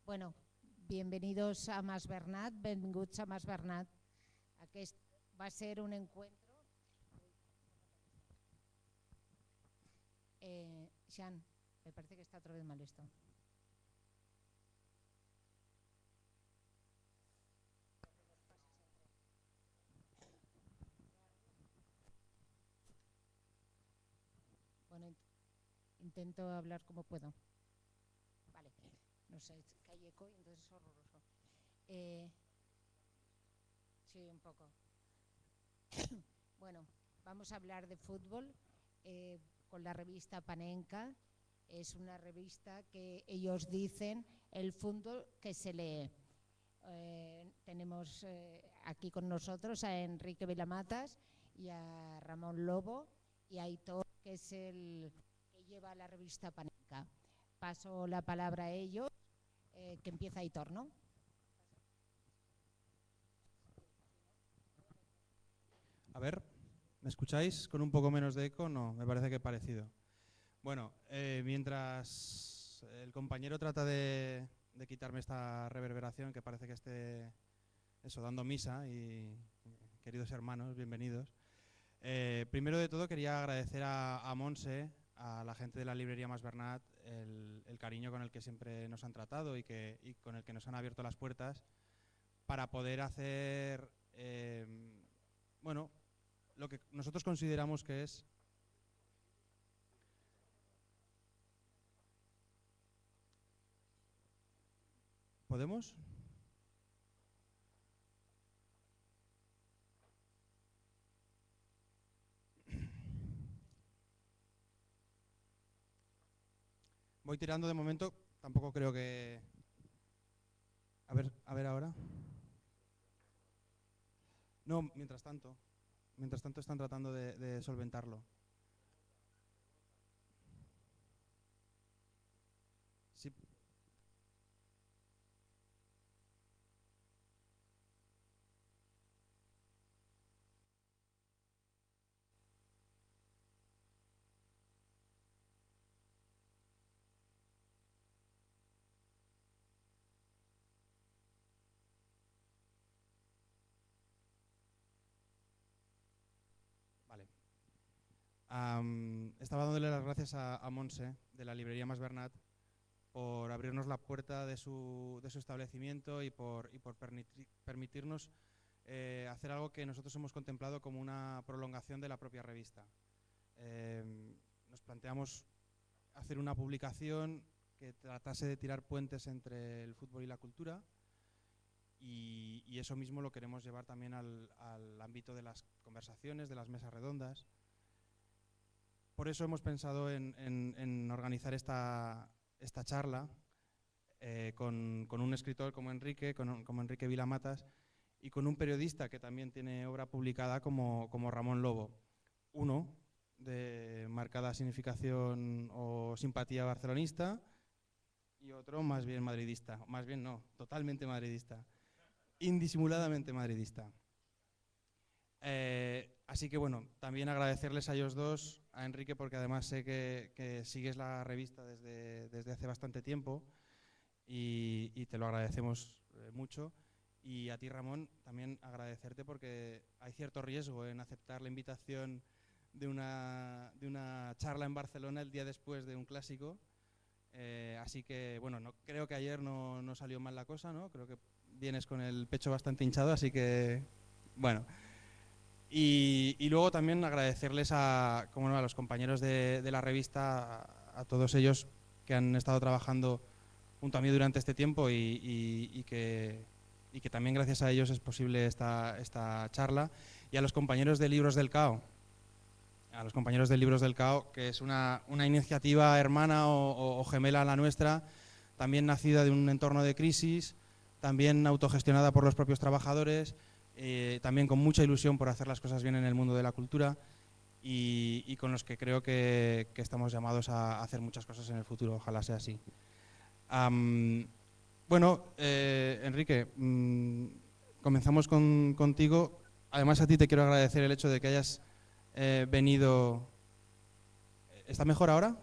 Bueno, bienvenidos a Mas Bernat, benvinguts a Mas Bernat. Aquest va ser un encuentro. Xan, me parece que está otra vez mal esto. Bueno, intento hablar como puedo. Vale, no sé, que hay eco y entonces es horroroso. Sí, un poco. Bueno, vamos a hablar de fútbol con la revista Panenka. Es una revista que ellos dicen el fútbol que se lee. Tenemos aquí con nosotros a Enrique Vilamatas y a Ramón Lobo y a Aitor, que es el que lleva la revista Panenka. Paso la palabra a ellos, que empieza Aitor, ¿no? A ver, ¿me escucháis con un poco menos de eco? No, me parece que parecido. Bueno, mientras el compañero trata de quitarme esta reverberación, que parece que esté dando misa, y queridos hermanos, bienvenidos. Primero de todo quería agradecer a Monse, a la gente de la librería Mas Bernat, el cariño con el que siempre nos han tratado y con el que nos han abierto las puertas para poder hacer, bueno, lo que nosotros consideramos que es ¿Podemos? Voy tirando de momento, tampoco creo que... A ver ahora. No, mientras tanto están tratando de solventarlo. Sí. Vale. Estaba dándole las gracias a Monse, de la librería Mas Bernat, por abrirnos la puerta de su establecimiento y por permitirnos hacer algo que nosotros hemos contemplado como una prolongación de la propia revista. Nos planteamos hacer una publicación que tratase de tirar puentes entre el fútbol y la cultura, y eso mismo lo queremos llevar también al ámbito de las conversaciones, de las mesas redondas. Por eso hemos pensado en organizar esta charla con un escritor como Enrique, como Enrique Vilamatas, y con un periodista que también tiene obra publicada como Ramón Lobo. Uno de marcada significación o simpatía barcelonista y otro más bien madridista. Más bien no, totalmente madridista. Indisimuladamente madridista. Así que bueno, también agradecerles a ellos dos, a Enrique, porque además sé que sigues la revista desde hace bastante tiempo y te lo agradecemos mucho. Y a ti, Ramón, también agradecerte porque hay cierto riesgo en aceptar la invitación de una charla en Barcelona el día después de un clásico. Así que, bueno, creo que ayer no salió mal la cosa, ¿no? Creo que vienes con el pecho bastante hinchado, así que, bueno. Y luego también agradecerles a los compañeros de la revista, a todos ellos que han estado trabajando junto a mí durante este tiempo y que también gracias a ellos es posible esta charla, y a los compañeros de Libros del Cao, que es una iniciativa hermana o gemela a la nuestra, también nacida de un entorno de crisis, también autogestionada por los propios trabajadores, también con mucha ilusión por hacer las cosas bien en el mundo de la cultura, y con los que creo que estamos llamados a hacer muchas cosas en el futuro, ojalá sea así. Bueno, Enrique, comenzamos contigo. Además, a ti te quiero agradecer el hecho de que hayas venido... ¿Está mejor ahora?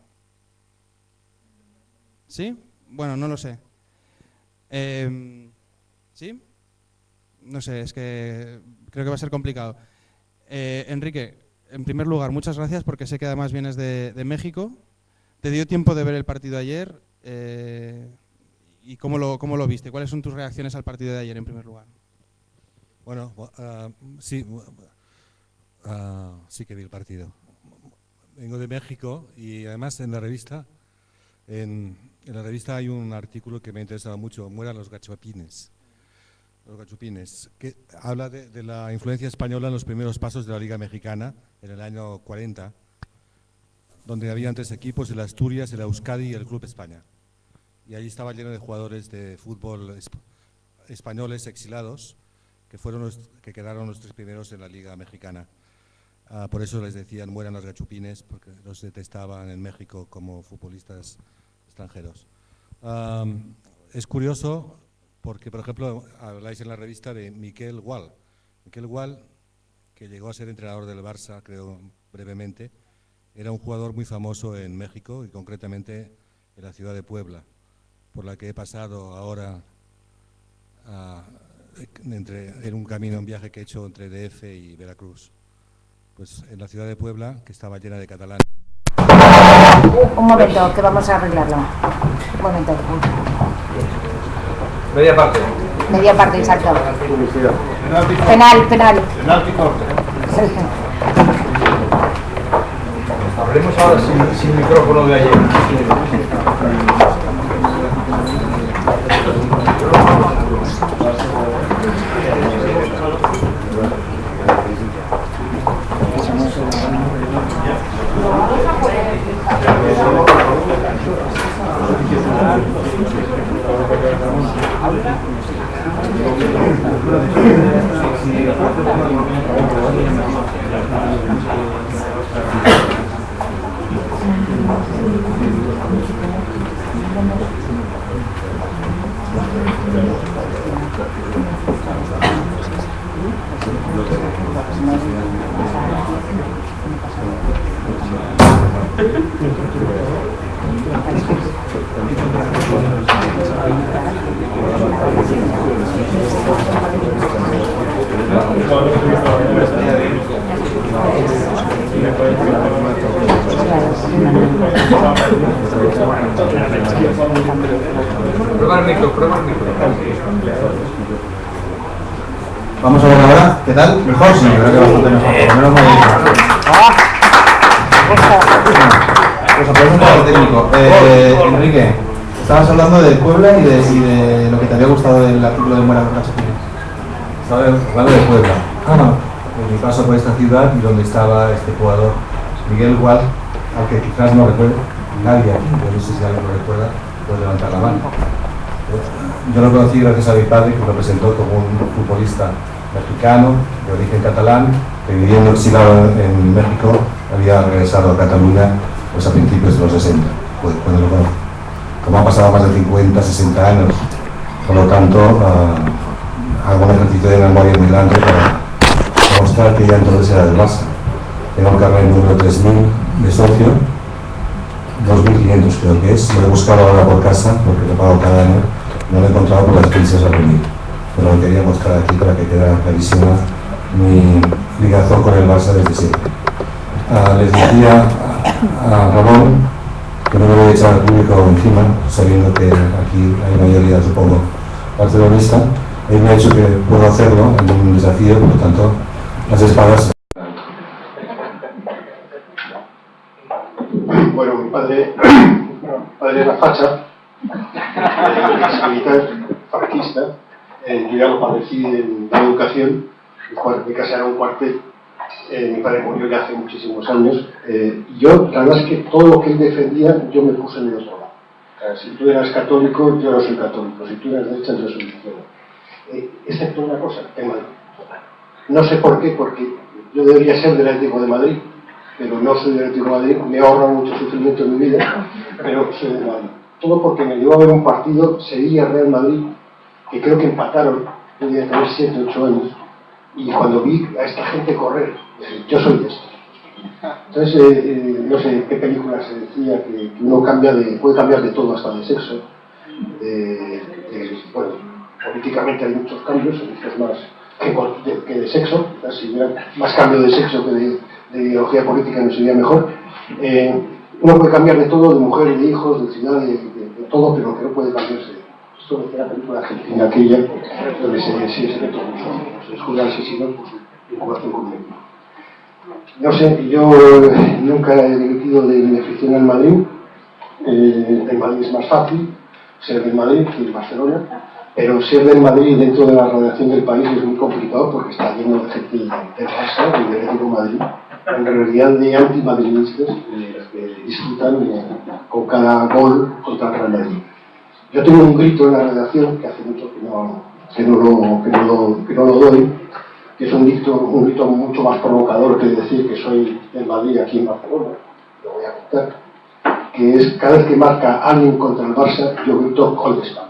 ¿Sí? Bueno, no lo sé. ¿Sí? No sé, es que creo que va a ser complicado. Enrique, en primer lugar, muchas gracias porque sé que además vienes de México. ¿Te dio tiempo de ver el partido de ayer? ¿Y cómo lo viste? ¿Cuáles son tus reacciones al partido de ayer en primer lugar? Bueno, sí, sí que vi el partido. Vengo de México y además en la revista hay un artículo que me ha interesado mucho, Mueran los gachupines, que habla de la influencia española en los primeros pasos de la Liga Mexicana en el año 40, donde habían 3 equipos, el Asturias, el Euskadi y el Club España. Y allí estaba lleno de jugadores de fútbol españoles exilados, que quedaron los 3 primeros en la Liga Mexicana. Por eso les decían mueran los gachupines, porque los detestaban en México como futbolistas extranjeros. Es curioso porque, por ejemplo, habláis en la revista de Miquel Gual. Miquel Gual, que llegó a ser entrenador del Barça, creo brevemente, era un jugador muy famoso en México y concretamente en la ciudad de Puebla, por la que he pasado ahora en un camino, un viaje que he hecho entre DF y Veracruz. Pues en la ciudad de Puebla, que estaba llena de catalanes. Un momento, que vamos a arreglarlo. Un momento. Media parte. Media parte, exacto. Publicidad. Penal. Penalti corte. Hablemos ahora sin micrófono de ayer. Prueba el micro. Vamos a ver ahora, ¿qué tal? ¿Mejor? Sí, creo que bastante mejor, por lo menos me Pues aprovecho un poco técnico. Enrique, estabas hablando de Puebla y de lo que te había gustado del artículo de Mueran los gachupines. Estaba hablando de Puebla. En mi paso por esta ciudad y donde estaba este jugador, Miguel Gual, al que quizás no recuerde nadie aquí, pero no sé si alguien lo recuerda, puede levantar la mano. Yo lo conocí gracias a mi padre, que lo presentó como un futbolista mexicano, de origen catalán, que viviendo exilado en México había regresado a Cataluña pues a principios de los 60, pues, cuando lo conocí. Como ha pasado más de 50, 60 años, por lo tanto, hago un ejercicio de memoria muy grande para demostrar que ya entonces era del Barça. Tengo el carnet número 3000 de socio, 2500 creo que es, lo he buscado ahora por casa porque lo pago cada año, no lo he encontrado por las prisas al venir, pero lo quería mostrar aquí para que quede clarísima mi ligación con el Barça desde siempre. Les decía a Ramón que no me voy a echar al público encima, sabiendo que aquí hay mayoría, supongo, barcelonista. Él me ha dicho que puedo hacerlo en un desafío, por lo tanto, las espadas. Bueno, mi padre era facha, militar, franquista. Yo ya lo padecí en la educación. Mi casa era un cuartel. Mi padre murió ya hace muchísimos años. Y yo, la verdad es que todo lo que él defendía, yo me puse en el otro lado. Si tú eras católico, yo no soy católico. Si tú eras de derecha, yo soy de izquierda. Excepto una cosa, en Madrid. No sé por qué, porque yo debería ser del Atlético de Madrid, pero no soy del Atlético de Madrid, me ahorra mucho sufrimiento en mi vida, pero soy de Madrid. Todo porque me llevó a ver un partido Sevilla-Real Madrid, que creo que empataron, yo debía tener 7, 8 años, y cuando vi a esta gente correr, yo soy de esto. Entonces, no sé qué película se decía que uno puede cambiar de todo, hasta de sexo, de bueno, políticamente hay muchos cambios, es más que de sexo, quizás si hubiera más cambio de sexo que de ideología política no sería mejor. Uno puede cambiar de todo, de mujer, de hijos, de ciudad, de todo, pero lo que no puede cambiarse. Esto lo decía la película argentina aquella, donde se ve todo mucho. Se juzga al asesino por su vinculación con él. No sé, yo nunca he dimitido de mi afición al Madrid. En Madrid es más fácil ser del Madrid que en Barcelona, pero ser del Madrid dentro de la radiación del país es muy complicado porque está lleno de gente del Barça y del Atlético de Madrid, en realidad de antimadridistas que disfrutan con cada gol contra el Real Madrid. Yo tengo un grito en la redacción que hace mucho que no lo doy, que es un grito mucho más provocador que decir que soy del Madrid aquí en Barcelona, lo voy a contar, que es cada vez que marca alguien contra el Barça, yo grito gol de España.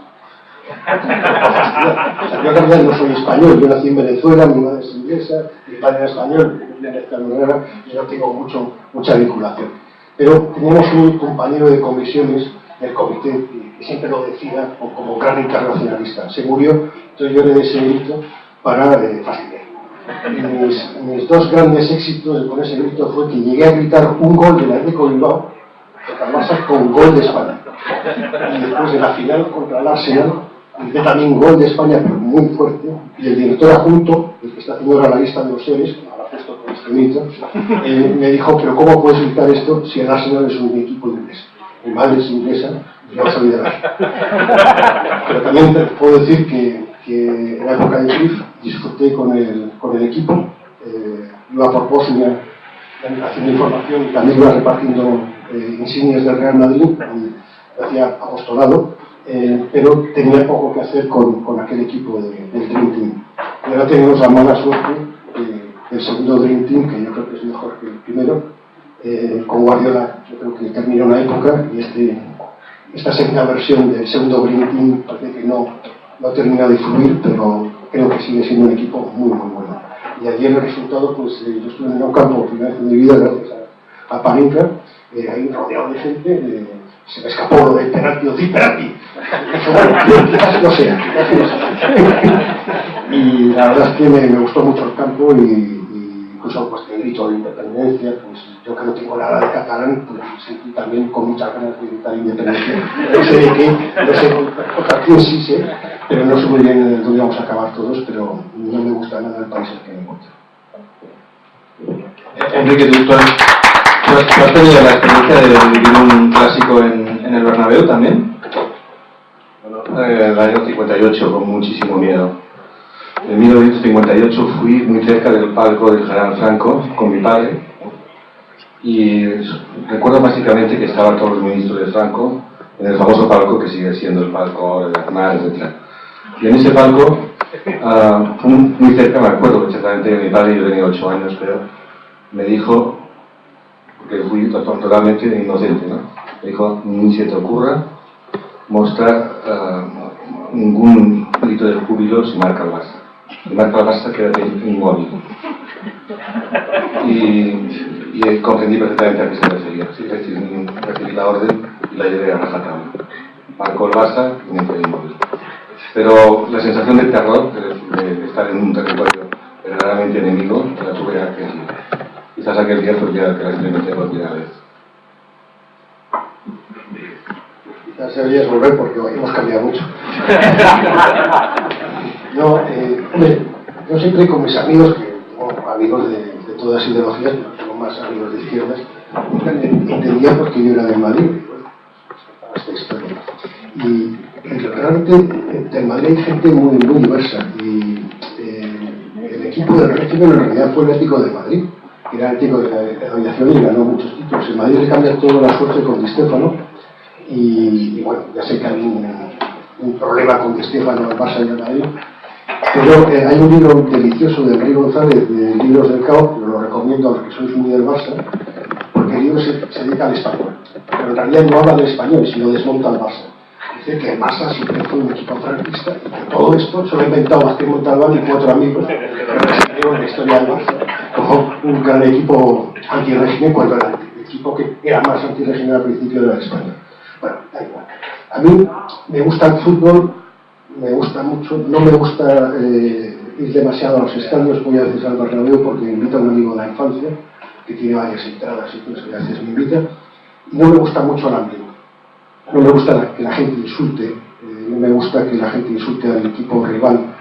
O sea, yo en realidad no soy español, yo nací en Venezuela, mi madre es inglesa, mi padre era español, yo no tengo mucha vinculación. Pero teníamos un compañero de comisiones del comité que siempre lo decía como gran internacionalista. Se murió, entonces yo le di ese grito para fastidiar. Y mis dos grandes éxitos con ese grito fue que llegué a gritar un gol del Atlético de Bilbao contra el Barça con gol de España. Y después de la final contra el Arsenal, grité también gol de España, pero muy fuerte. Y el director adjunto, el que está haciendo ahora la lista de los seres, que ahora puesto con este grito, me dijo, pero ¿cómo puedes gritar esto si el Arsenal es un equipo inglés? Mi madre es inglesa, y no soy de la. Pero también puedo decir que en la época de Cruyff disfruté con el equipo, iba por Bosnia haciendo información y también iba repartiendo insignias del Real Madrid, hacía apostolado, pero tenía poco que hacer con aquel equipo del Dream Team. Y ahora tenemos la mala suerte del segundo Dream Team, que yo creo que es mejor que el primero, con Guardiola. Yo creo que terminó una época y esta segunda versión del segundo Dream Team parece que no termina de fluir, pero creo que sigue siendo un equipo muy muy bueno. Y ayer el resultado, pues yo estuve en un campo por primera vez en mi vida gracias a Panenka, ahí rodeado de gente, se me escapó lo del penalti, o penalti, quizás no sea. Y la verdad es que me gustó mucho el campo y incluso pues el grito de independencia, pues yo que no tengo nada de catalán, pues sentí también con muchas ganas de gritar independencia. No sé de qué, no sé contra quién sí sé, pero no sé muy bien dónde vamos a acabar todos, pero no me gusta nada el país en el que me encuentro. Enrique, ¿tú has tenido la experiencia de vivir un clásico en el Bernabéu también? Bueno, en el año 58, con muchísimo miedo. En 1958 fui muy cerca del palco del general Franco con mi padre y recuerdo básicamente que estaban todos los ministros de Franco en el famoso palco que sigue siendo el palco de Aznar, etc. Y en ese palco, muy cerca, me acuerdo exactamente de mi padre, yo tenía 8 años, pero me dijo, porque fui totalmente inocente, ¿no? Me dijo, ni se te ocurra mostrar ningún grito de júbilo si marca el Barça. Si marca el Barça, quédate inmóvil. Y comprendí perfectamente a qué se refería. Sí, recibí la orden y la llevé a rajatabla. Marcó el Barça y me quedé inmóvil. Pero la sensación de terror, de estar en un territorio verdaderamente enemigo, la tuve aquel día. Quizás aquel día fue el día que la experimenté por primera vez. Quizás deberías volver porque hemos cambiado mucho. No, yo siempre con mis amigos, que tengo amigos de todas las ideologías, pero tengo más amigos de izquierdas, entendía por qué yo era del Madrid. Esta historia. Y realmente del Madrid hay gente muy diversa. Y el equipo del régimen en realidad fue el Atlético de Madrid, que era el Atlético de la aviación y ganó muchos títulos. En Madrid le cambia toda la suerte con Di Stéfano. Y bueno, ya sé que hay un problema con Di Stéfano en el Barça y en Madrid. Pero hay un libro delicioso de Rey González, de Libros del Caos, que lo recomiendo a los que sois muy del Barça, porque el libro se dedica al español. Pero en realidad no habla del español, sino desmonta al Barça. Dice que el Barça siempre fue un equipo franquista y que todo esto se lo ha inventado Martín Montalbán y 4 amigos que escribieron la historia del Barça como un gran equipo antirrégimen cuando era el equipo que era más antirrégimen al principio de la España. Bueno, da igual. A mí me gusta el fútbol me gusta mucho, no me gusta ir demasiado a los estadios, voy a veces al Bernabéu porque invito a un amigo de la infancia que tiene varias entradas y pues a veces me invita, y no me gusta mucho el ambiente, no me gusta que la gente insulte, no me gusta que la gente insulte al equipo rival.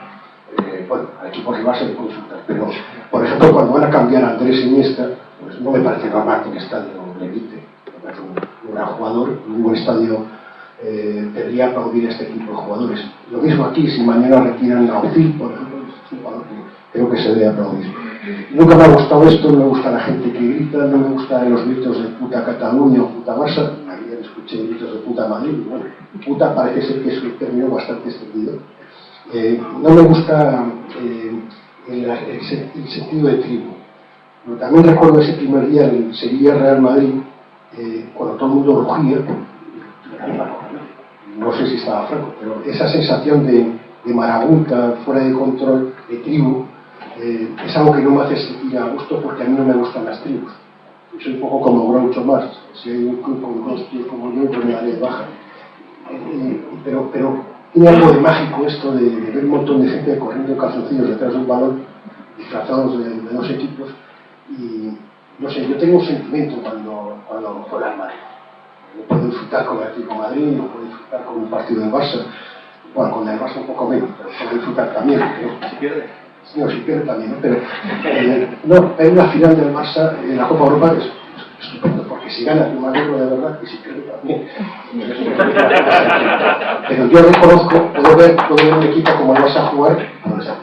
Bueno, al equipo rival se le puede insultar, pero por ejemplo cuando van a cambiar a Andrés Iniesta, pues no me parece normal que el estadio le grite, me parece un gran jugador, un buen estadio debería aplaudir a este tipo de jugadores. Lo mismo aquí, si mañana retiran a Ozil, por ejemplo, es un jugador que creo que se debe aplaudir. Nunca me ha gustado esto, no me gusta la gente que grita, no me gustan los gritos de puta Cataluña o puta Barça. Ayer escuché gritos de puta Madrid, y bueno, puta parece ser que es un término bastante extendido. No me gusta el sentido de tribu. Pero también recuerdo ese primer día en Sevilla-Real Madrid, cuando todo el mundo rugía, no sé si estaba Franco, pero esa sensación de marabunta, fuera de control, de tribu, es algo que no me hace sentir a gusto porque a mí no me gustan las tribus. Yo soy un poco como Groucho Marx, si hay un club con dos tíos como yo, pues me daré baja. Pero tiene algo de mágico esto de ver un montón de gente corriendo en calzoncillos detrás de un balón, disfrazados de dos equipos, y no sé, yo tengo un sentimiento cuando juega el Madrid. No puedo disfrutar con el Atlético de Madrid, no puedo disfrutar con un partido del Barça, bueno, con el Barça un poco menos, pero puedo disfrutar también, pero si pierde, no, si pierde también, ¿no? Pero no, en la final del Barça, en la Copa Europa es estupendo, porque si gana el Madrid de verdad, y si pierde también. Pero yo reconozco, puedo ver un equipo como el Barça jugar, no les hace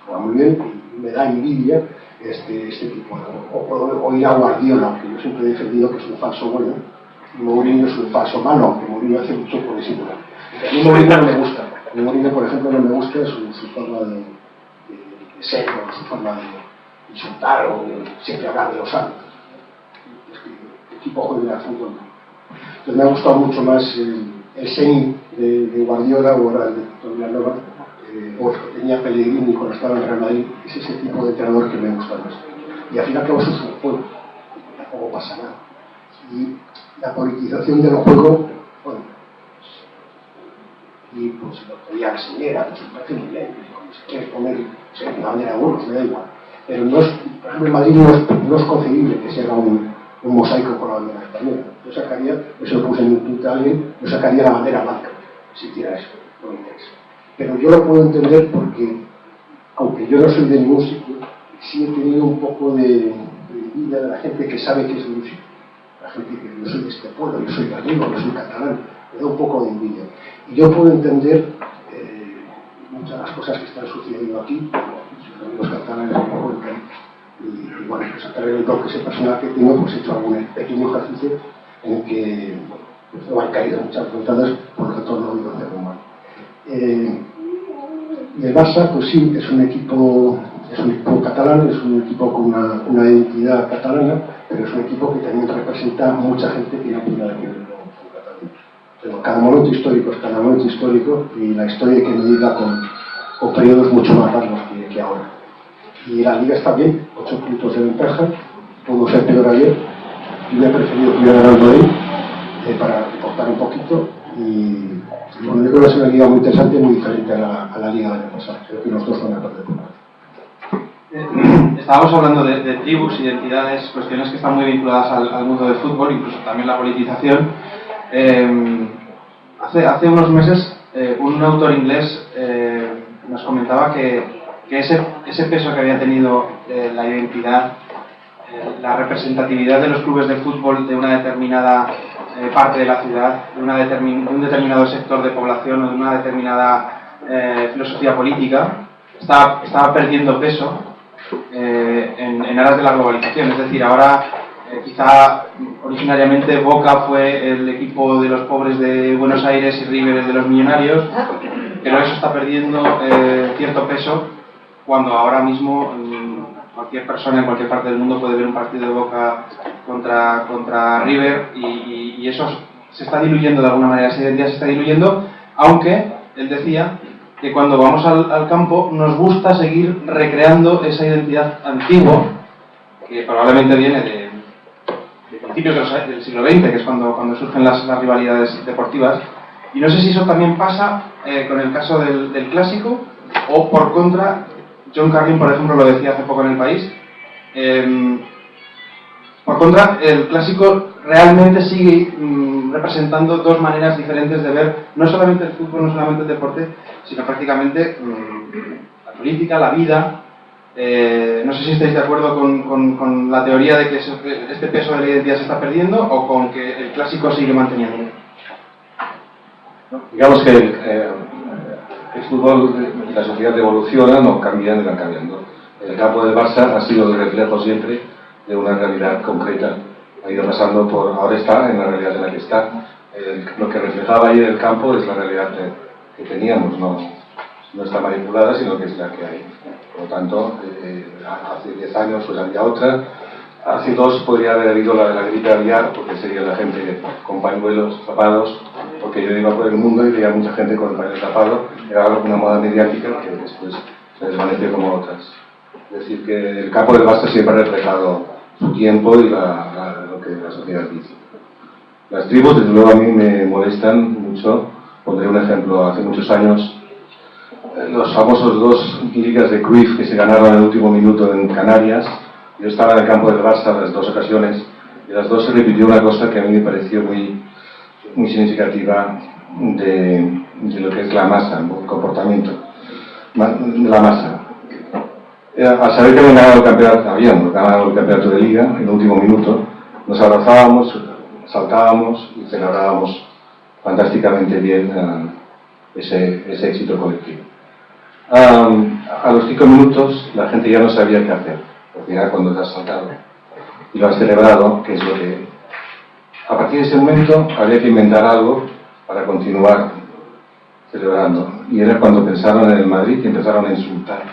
juega muy bien, y me da envidia este tipo, o puedo oír a Guardiola, aunque yo siempre he defendido que es un falso bueno, y Mourinho es un falso malo, aunque Mourinho hace mucho por disimular. A mí Mourinho no me gusta. A mí Mourinho, por ejemplo, no me gusta su forma de ser, o su forma de insultar, o de siempre hablar de los árbitros. El equipo juega al fútbol. Entonces me ha gustado mucho más el Seni de Guardiola, o ahora el de Villanova, o que tenía Pellegrini cuando estaba en Real Madrid. Es ese tipo de entrenador que me gusta más. Y al fin y al cabo eso es un juego, tampoco pasa nada. Y la politización del juego, bueno, y pues lo podía enseñar, pues me parece muy bien, como si quieres poner una bandera de unos, me da igual. Pero no es, por ejemplo, en Madrid no es concebible que se haga un mosaico con la bandera española. Yo sacaría, eso lo puse en un tweet a alguien, yo sacaría la bandera blanca, si hiciera eso, no me interesa. Pero yo lo puedo entender porque, aunque yo no soy de ningún sitio, sí he tenido un poco de envidia de la gente que sabe que es de un sitio. La gente que yo soy de este pueblo, yo soy gallego, yo soy catalán, me da un poco de envidia. Y yo puedo entender muchas de las cosas que están sucediendo aquí, los catalanes un poco y bueno, pues a través del toque ese personal que tengo, pues he hecho algún pequeño ejercicio en el que pues, no han caído muchas frontadas, por lo tanto no digo hacerlo mal. Y el Barça, pues sí, es un equipo catalán, es un equipo con una identidad catalana, pero es un equipo que también representa a mucha gente que no tiene nada que ver con Cataluña. Pero cada momento histórico es cada momento histórico, y la historia hay que medirla con periodos mucho más largos que ahora. Y la Liga está bien, 8 puntos de ventaja, pudo ser peor ayer, yo hubiera preferido que hubiera ganado el Madrid para recortar un poquito, y bueno, yo creo que es una liga muy interesante, muy diferente a la liga del año pasado. Creo que los dos van a perder por parte. Estábamos hablando de tribus, identidades, cuestiones que están muy vinculadas al mundo del fútbol, incluso también la politización. Hace unos meses un autor inglés nos comentaba que ese peso que había tenido la identidad, la representatividad de los clubes de fútbol de una determinada parte de la ciudad, de un determinado sector de población o de una determinada filosofía política, estaba perdiendo peso en aras de la globalización. Es decir, ahora quizá originariamente Boca fue el equipo de los pobres de Buenos Aires y River el de los millonarios, pero eso está perdiendo cierto peso cuando ahora mismo cualquier persona en cualquier parte del mundo puede ver un partido de Boca contra River, y eso se está diluyendo de alguna manera, esa identidad se está diluyendo, aunque él decía que cuando vamos al campo nos gusta seguir recreando esa identidad antigua, que probablemente viene de principios del siglo XX, que es cuando surgen las rivalidades deportivas, Y no sé si eso también pasa con el caso del clásico, o por contra, John Carlin, por ejemplo, lo decía hace poco en El País, por contra, el clásico realmente sigue representando dos maneras diferentes de ver no solamente el fútbol, no solamente el deporte, sino prácticamente la política, la vida. No sé si estáis de acuerdo con la teoría de que este peso de la identidad se está perdiendo, o con que el clásico sigue manteniendo. Digamos que el fútbol y la sociedad evolucionan o cambian y van cambiando. El campo del Barça ha sido el reflejo siempre de una realidad concreta. Ha ido pasando por, ahora está en la realidad en la que está. Lo que reflejaba ahí el campo es la realidad que teníamos, no está manipulada, sino que es la que hay. Por lo tanto, hace 10 años pues había otra. Hace 2 podría haber habido la de la gripe aviar, porque sería la gente con pañuelos tapados, porque yo iba por el mundo y veía mucha gente con el pañuelo tapado. Era una moda mediática que después se desvaneció como otras. Es decir, que el campo del Barça siempre ha reflejado su tiempo y lo que la sociedad dice. Las tribus, desde luego, a mí me molestan mucho. Pondré un ejemplo. Hace muchos años, los famosos 2 ligas de Cruyff que se ganaron en el último minuto en Canarias. Yo estaba en el campo del Barça las 2 ocasiones, y las 2 se repitió una cosa que a mí me pareció muy significativa de lo que es la masa, el comportamiento de la masa. Al saber que habíamos ganado el campeonato de liga en el último minuto, nos abrazábamos, saltábamos y celebrábamos fantásticamente bien ese éxito colectivo. A los 5 minutos la gente ya no sabía qué hacer, porque ya cuando te has saltado y lo has celebrado, que es lo que... A partir de ese momento había que inventar algo para continuar celebrando, y era cuando pensaron en el Madrid y empezaron a insultar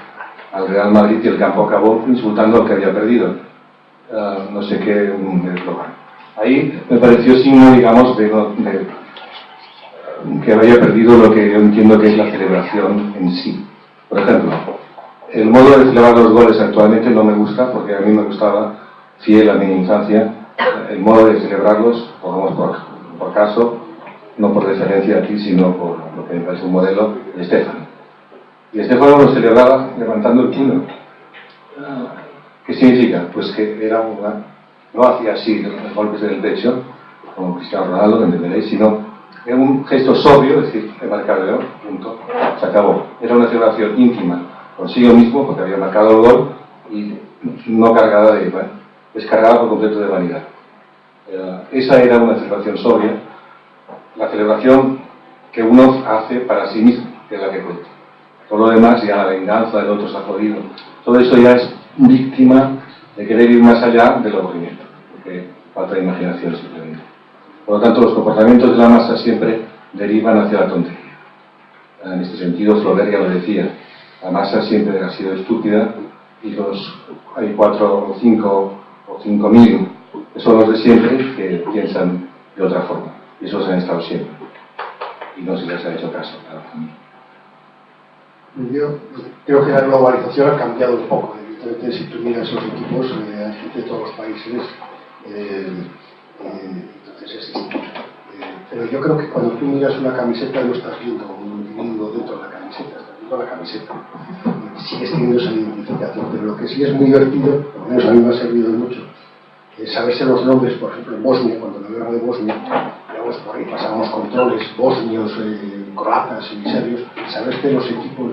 al Real Madrid, y el campo acabó insultando al que había perdido. No sé qué eslogan. Ahí me pareció signo, digamos, de que había perdido lo que yo entiendo que es la celebración en sí. Por ejemplo, el modo de celebrar los goles actualmente no me gusta, porque a mí me gustaba, fiel a mi infancia, el modo de celebrarlos, por caso, no por deferencia a ti, sino por lo que me parece un modelo de Estefano. Y Estefano lo celebraba levantando el puño. ¿Qué significa? Pues que era no hacía así los golpes en el pecho, como Cristiano Ronaldo, entenderéis, sino era un gesto sobrio, es decir, he marcado yo, punto, se acabó. Era una celebración íntima consigo mismo, porque había marcado el gol, y no cargada descargada por completo de vanidad. Esa era una celebración sobria, la celebración que uno hace para sí mismo, que es la que cuenta. Todo lo demás, ya la venganza del otro se ha jodido, todo eso ya es víctima de querer ir más allá del aburrimiento, porque falta imaginación simplemente. Por lo tanto, los comportamientos de la masa siempre derivan hacia la tontería. En este sentido, Flaubert ya lo decía, la masa siempre ha sido estúpida, y hay 4 o 5 o 5.000 que son los de siempre, que piensan de otra forma, y esos han estado siempre, y no se les ha hecho caso. Yo creo que la globalización ha cambiado un poco. Evidentemente, si tú miras esos equipos, hay gente de todos los países, entonces es distinto. Pero yo creo que cuando tú miras una camiseta no estás viendo un individuo dentro de la camiseta, estás viendo la camiseta. Y sigues teniendo esa identificación. Pero lo que sí es muy divertido, por lo menos a mí me ha servido mucho, es saberse los nombres. Por ejemplo, en Bosnia, cuando la guerra de Bosnia, digamos, por ahí pasábamos controles bosnios, croatas y serbios, saber que los equipos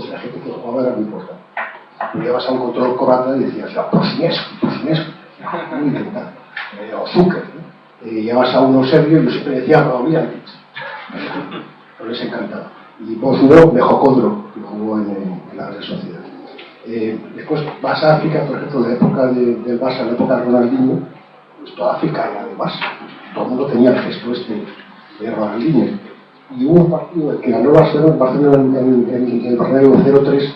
y la gente que jugaba era muy importante. Tú llevas a un control croata y decías, Prosinescu, muy intentado, o Zucker, ¿no? Llevas a uno serbio y yo siempre decía Raoviancic, no les encantaba. Y Bosnio, Mejocondro, que jugó en la Real Sociedad. Después vas a África, por ejemplo, en la época del Barça, en la época de Ronaldinho, pues toda África era de Barça. Todo el mundo tenía el gesto de Ronaldinho. Y hubo un partido que ganó Barcelona en el Bernabéu 0-3,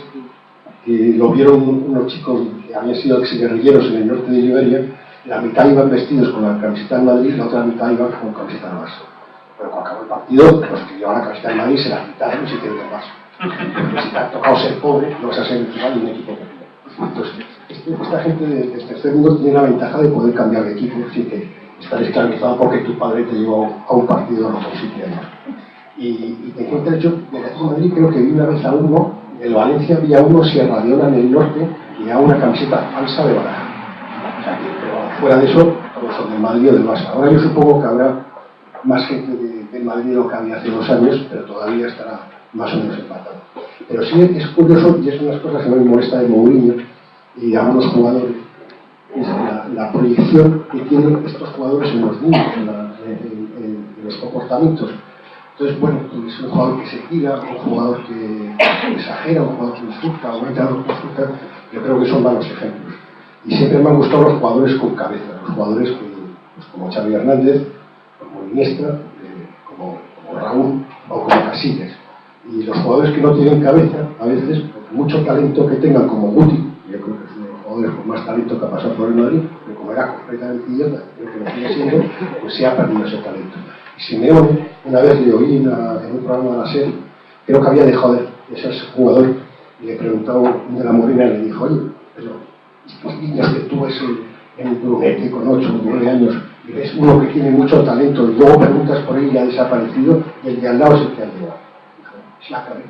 que lo vieron unos chicos que habían sido exguerrilleros en el norte de Liberia. La mitad iban vestidos con la camiseta del Madrid y la otra mitad iban con camiseta del Barça. Pero cuando acabó el partido, los que llevaban la camiseta del Madrid se la quitaron y se hicieron del Barça. Porque si te ha tocado ser pobre, no vas a ser el rival de un equipo pequeño. Entonces, esta gente del tercer mundo tiene la ventaja de poder cambiar de equipo, así que estar esclavizado porque tu padre te llevó a un partido a los 7 años. Y te encuentras, yo de Atlético de Madrid creo que vi una vez a uno, del Valencia vi a uno Sierra Leona en el norte y a una camiseta falsa de Baraja. O sea, pero fuera de eso, todos son del Madrid o del Barça. Ahora yo supongo que habrá más gente del Madrid de lo que había hace 2 años, pero todavía estará más o menos empatado. Pero sí es curioso, y es una de las cosas que me molesta de Mourinho y de algunos jugadores, es la proyección que tienen estos jugadores en los niños, en los comportamientos. Entonces, bueno, es un jugador que se tira, un jugador que exagera, un jugador que insulta, o un entrenador que insulta. Yo creo que son malos ejemplos. Y siempre me han gustado los jugadores con cabeza, los jugadores que, pues, como Xavi Hernández, como Iniesta, como Raúl o como Casillas. Y los jugadores que no tienen cabeza, a veces, por mucho talento que tengan, como Guti, yo creo que es uno de los jugadores con más talento que ha pasado por el Madrid, pero como era completamente idiota, creo que lo sigue siendo, pues se ha perdido ese talento. Y Simeone, una vez le oí en un programa de la SER, creo que había dejado de ser jugador, y le preguntaba de la Morena y le dijo, oye, pero estos niños que tú ves en el Brunete con 8 o 9 años, y ves uno que tiene mucho talento, y luego preguntas por él y ha desaparecido, y el de al lado es el que ha llegado. Es la cabeza.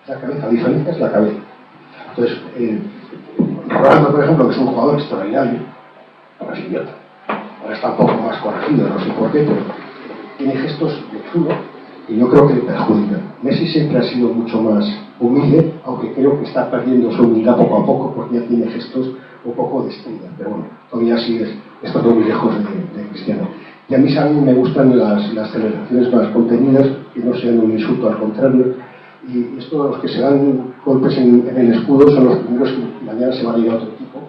Es la cabeza, la diferencia es la cabeza. Entonces, Ronaldo, por ejemplo, que es un jugador extraordinario, ahora es idiota. Ahora está un poco más corregido, no sé por qué, pero tiene gestos de chulo y yo creo que le perjudican. Messi siempre ha sido mucho más humilde, aunque creo que está perdiendo su humildad poco a poco porque ya tiene gestos un poco de estrella. Pero bueno, todavía sigue estando muy lejos de Cristiano. Y a mí también me gustan las celebraciones más contenidas, que no sean un insulto, al contrario. Y estos, los que se dan golpes en el escudo, son los primeros que mañana se van a ir a otro equipo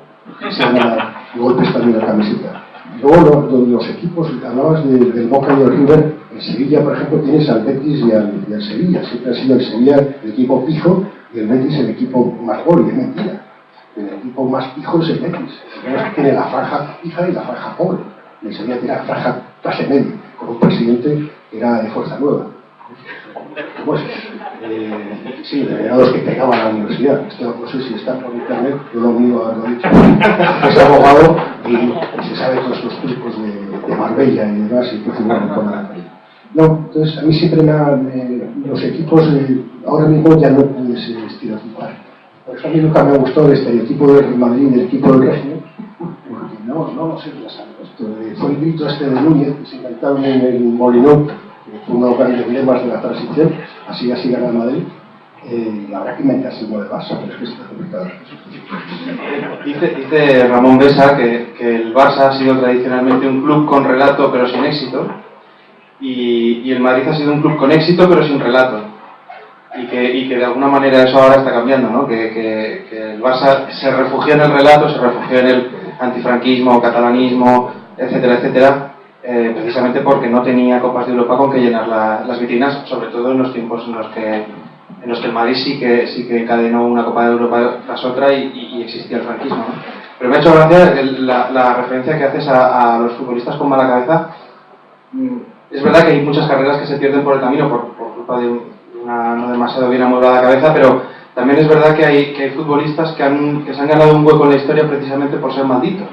y se van a dar golpes también en la camiseta. Luego los equipos, hablabas del Boca y el River, en Sevilla, por ejemplo, tienes al Betis y al Sevilla. Siempre ha sido el Sevilla el equipo pijo y el Betis el equipo más gol, y es mentira. El equipo más pijo es el Betis. El Betis tiene la franja pija y la franja pobre. El Sevilla tiene la franja clase media, con un presidente que era de Fuerza Nueva. Pues, sí, de los que pegaban a la universidad. Esto no sé si está por internet, yo lo único lo he dicho. Es abogado y se sabe todos los trucos de Marbella y demás, y que jugaron con la calle. No, entonces a mí siempre los equipos ahora mismo ya no puedes estereotipar. Por eso a mí nunca me ha gustado el estereotipo del Real Madrid y del equipo del régimen, porque no lo sé, ya sabes. Fue el grito este de Núñez que se inventaron en el Molinón, que fue uno de los grandes dilemas de la transición, así gana el Madrid. Habrá que inventarse uno de Barça, pero es que está complicado. Dice Ramón Besa que el Barça ha sido tradicionalmente un club con relato pero sin éxito, y el Madrid ha sido un club con éxito pero sin relato, y que de alguna manera eso ahora está cambiando, ¿no? Que el Barça se refugió en el relato, se refugió en el antifranquismo, catalanismo, etcétera, etcétera, precisamente porque no tenía Copas de Europa con que llenar las vitrinas, sobre todo en los tiempos en los que el Madrid sí que encadenó una Copa de Europa tras otra y existía el franquismo, ¿no? Pero me ha hecho gracia la referencia que haces a los futbolistas con mala cabeza. Es verdad que hay muchas carreras que se pierden por el camino por culpa de una no demasiado bien amueblada cabeza, pero también es verdad que hay futbolistas que se han ganado un hueco en la historia precisamente por ser malditos.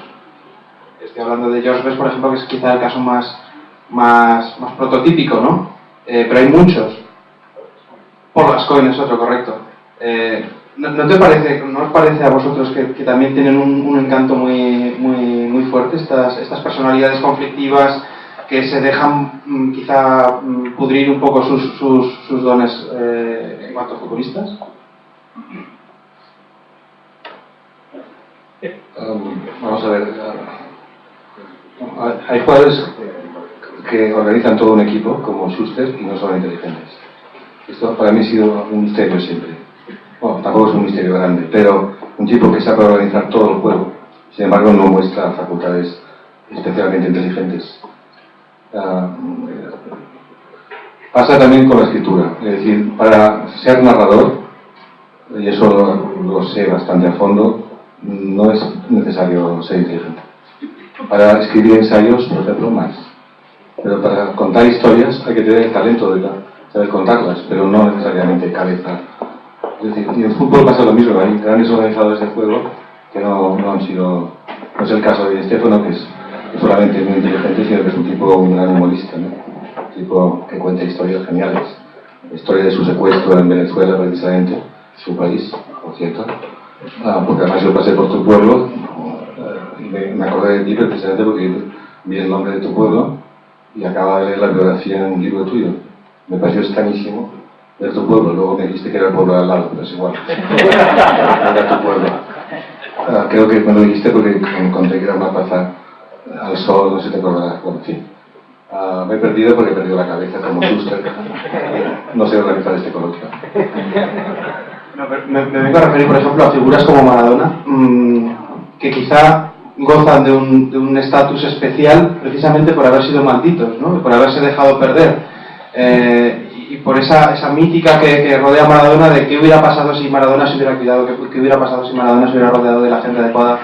Estoy hablando de George Best, por ejemplo, que es quizá el caso más prototípico, ¿no? Pero hay muchos. Paul Gascoigne es otro, correcto. ¿No os parece a vosotros que también tienen un encanto muy fuerte estas personalidades conflictivas que se dejan quizá pudrir un poco sus dones en cuanto a futbolistas? Vamos a ver. Hay jugadores que organizan todo un equipo, como Schuster, y no son inteligentes. Esto para mí ha sido un misterio siempre. Bueno, tampoco es un misterio grande, pero un tipo que sabe organizar todo el juego, sin embargo no muestra facultades especialmente inteligentes. Pasa también con la escritura, es decir, para ser narrador, y eso lo sé bastante a fondo, no es necesario ser inteligente. Para escribir ensayos, por ejemplo, más. Pero para contar historias hay que tener el talento de saber contarlas, pero no necesariamente cabeza. Es decir, y en el fútbol pasa lo mismo, hay grandes organizadores de juego que no han sido, no es el caso de Stefano, que es no solamente muy inteligente, sino que es un tipo, un gran humorista, ¿no? Un tipo que cuenta historias geniales. La historia de su secuestro en Venezuela, precisamente, su país, por cierto. Porque además yo pasé por tu pueblo y me acordé de ti precisamente porque vi el nombre de tu pueblo y acababa de leer la biografía en un libro tuyo. Me pareció extrañísimo ver tu pueblo. Luego me dijiste que era el pueblo de al lado, pero es igual. Era tu pueblo. Creo que me lo dijiste porque conté que era una plaza al sol, no sé si te acordarás. Bueno, en fin. Me he perdido porque he perdido la cabeza como Schuster. No sé organizar este coloquio. No, me vengo a referir, por ejemplo, a figuras como Maradona, que quizá gozan de un estatus especial precisamente por haber sido malditos, ¿no? Por haberse dejado perder. Y por esa mítica que rodea a Maradona de qué hubiera pasado si Maradona se hubiera cuidado, qué hubiera pasado si Maradona se hubiera rodeado de la gente adecuada.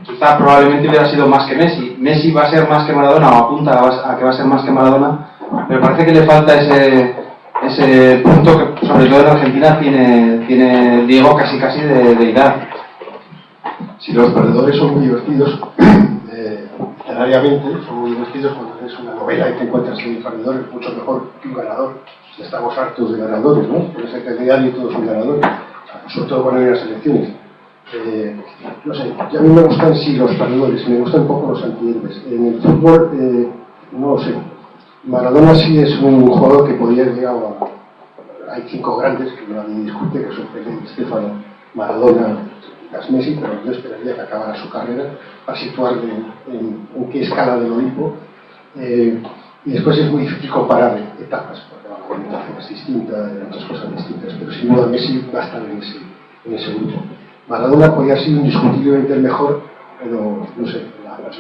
Quizá probablemente hubiera sido más que Messi. Messi va a ser más que Maradona, o apunta a que va a ser más que Maradona, pero parece que le falta ese punto que sobre todo en Argentina tiene Diego casi de deidad. Si los perdedores son muy divertidos, literariamente son muy divertidos cuando lees una novela y te encuentras que hay perdedores mucho mejor que un ganador. Estamos hartos de ganadores, ¿no? Por ese telediario y todos son ganadores, sobre todo cuando hay las elecciones. No sé, a mí me gustan sí los perdedores, me gustan un poco los antihéroes. En el fútbol, no lo sé. Maradona sí es un jugador que podría llegar a... Hay 5 grandes que nadie discute, que son Pelé, Stéfano, Maradona, Messi, pero yo esperaría que acabara su carrera para situarle en qué escala del Olimpo. Y después es muy difícil comparar etapas, porque la orientación es distinta, otras cosas distintas, pero sin duda Messi va a estar en ese grupo. Maradona podía ser indiscutiblemente el mejor, pero no sé,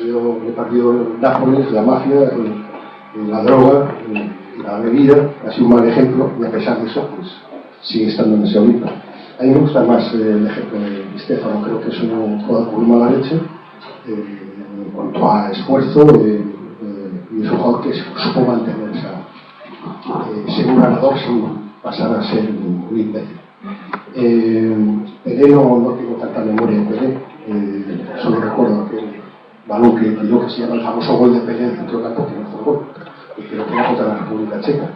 el partido Nápoles, la mafia, la droga, la bebida, ha sido un mal ejemplo, y a pesar de eso, pues sigue estando en ese Olimpo. A mí me gusta más el ejemplo de Stéfano, creo que es un jugador con muy mala leche, en cuanto a esfuerzo, y es un jugador que supo mantener ser un ganador sin pasar a ser un imbécil. Pelé no tengo tanta memoria de Pelé, solo recuerdo aquel balón que tiró, que se llama el famoso gol de Pelé en centro del campo, que no fue gol, y creo que era contra la República Checa.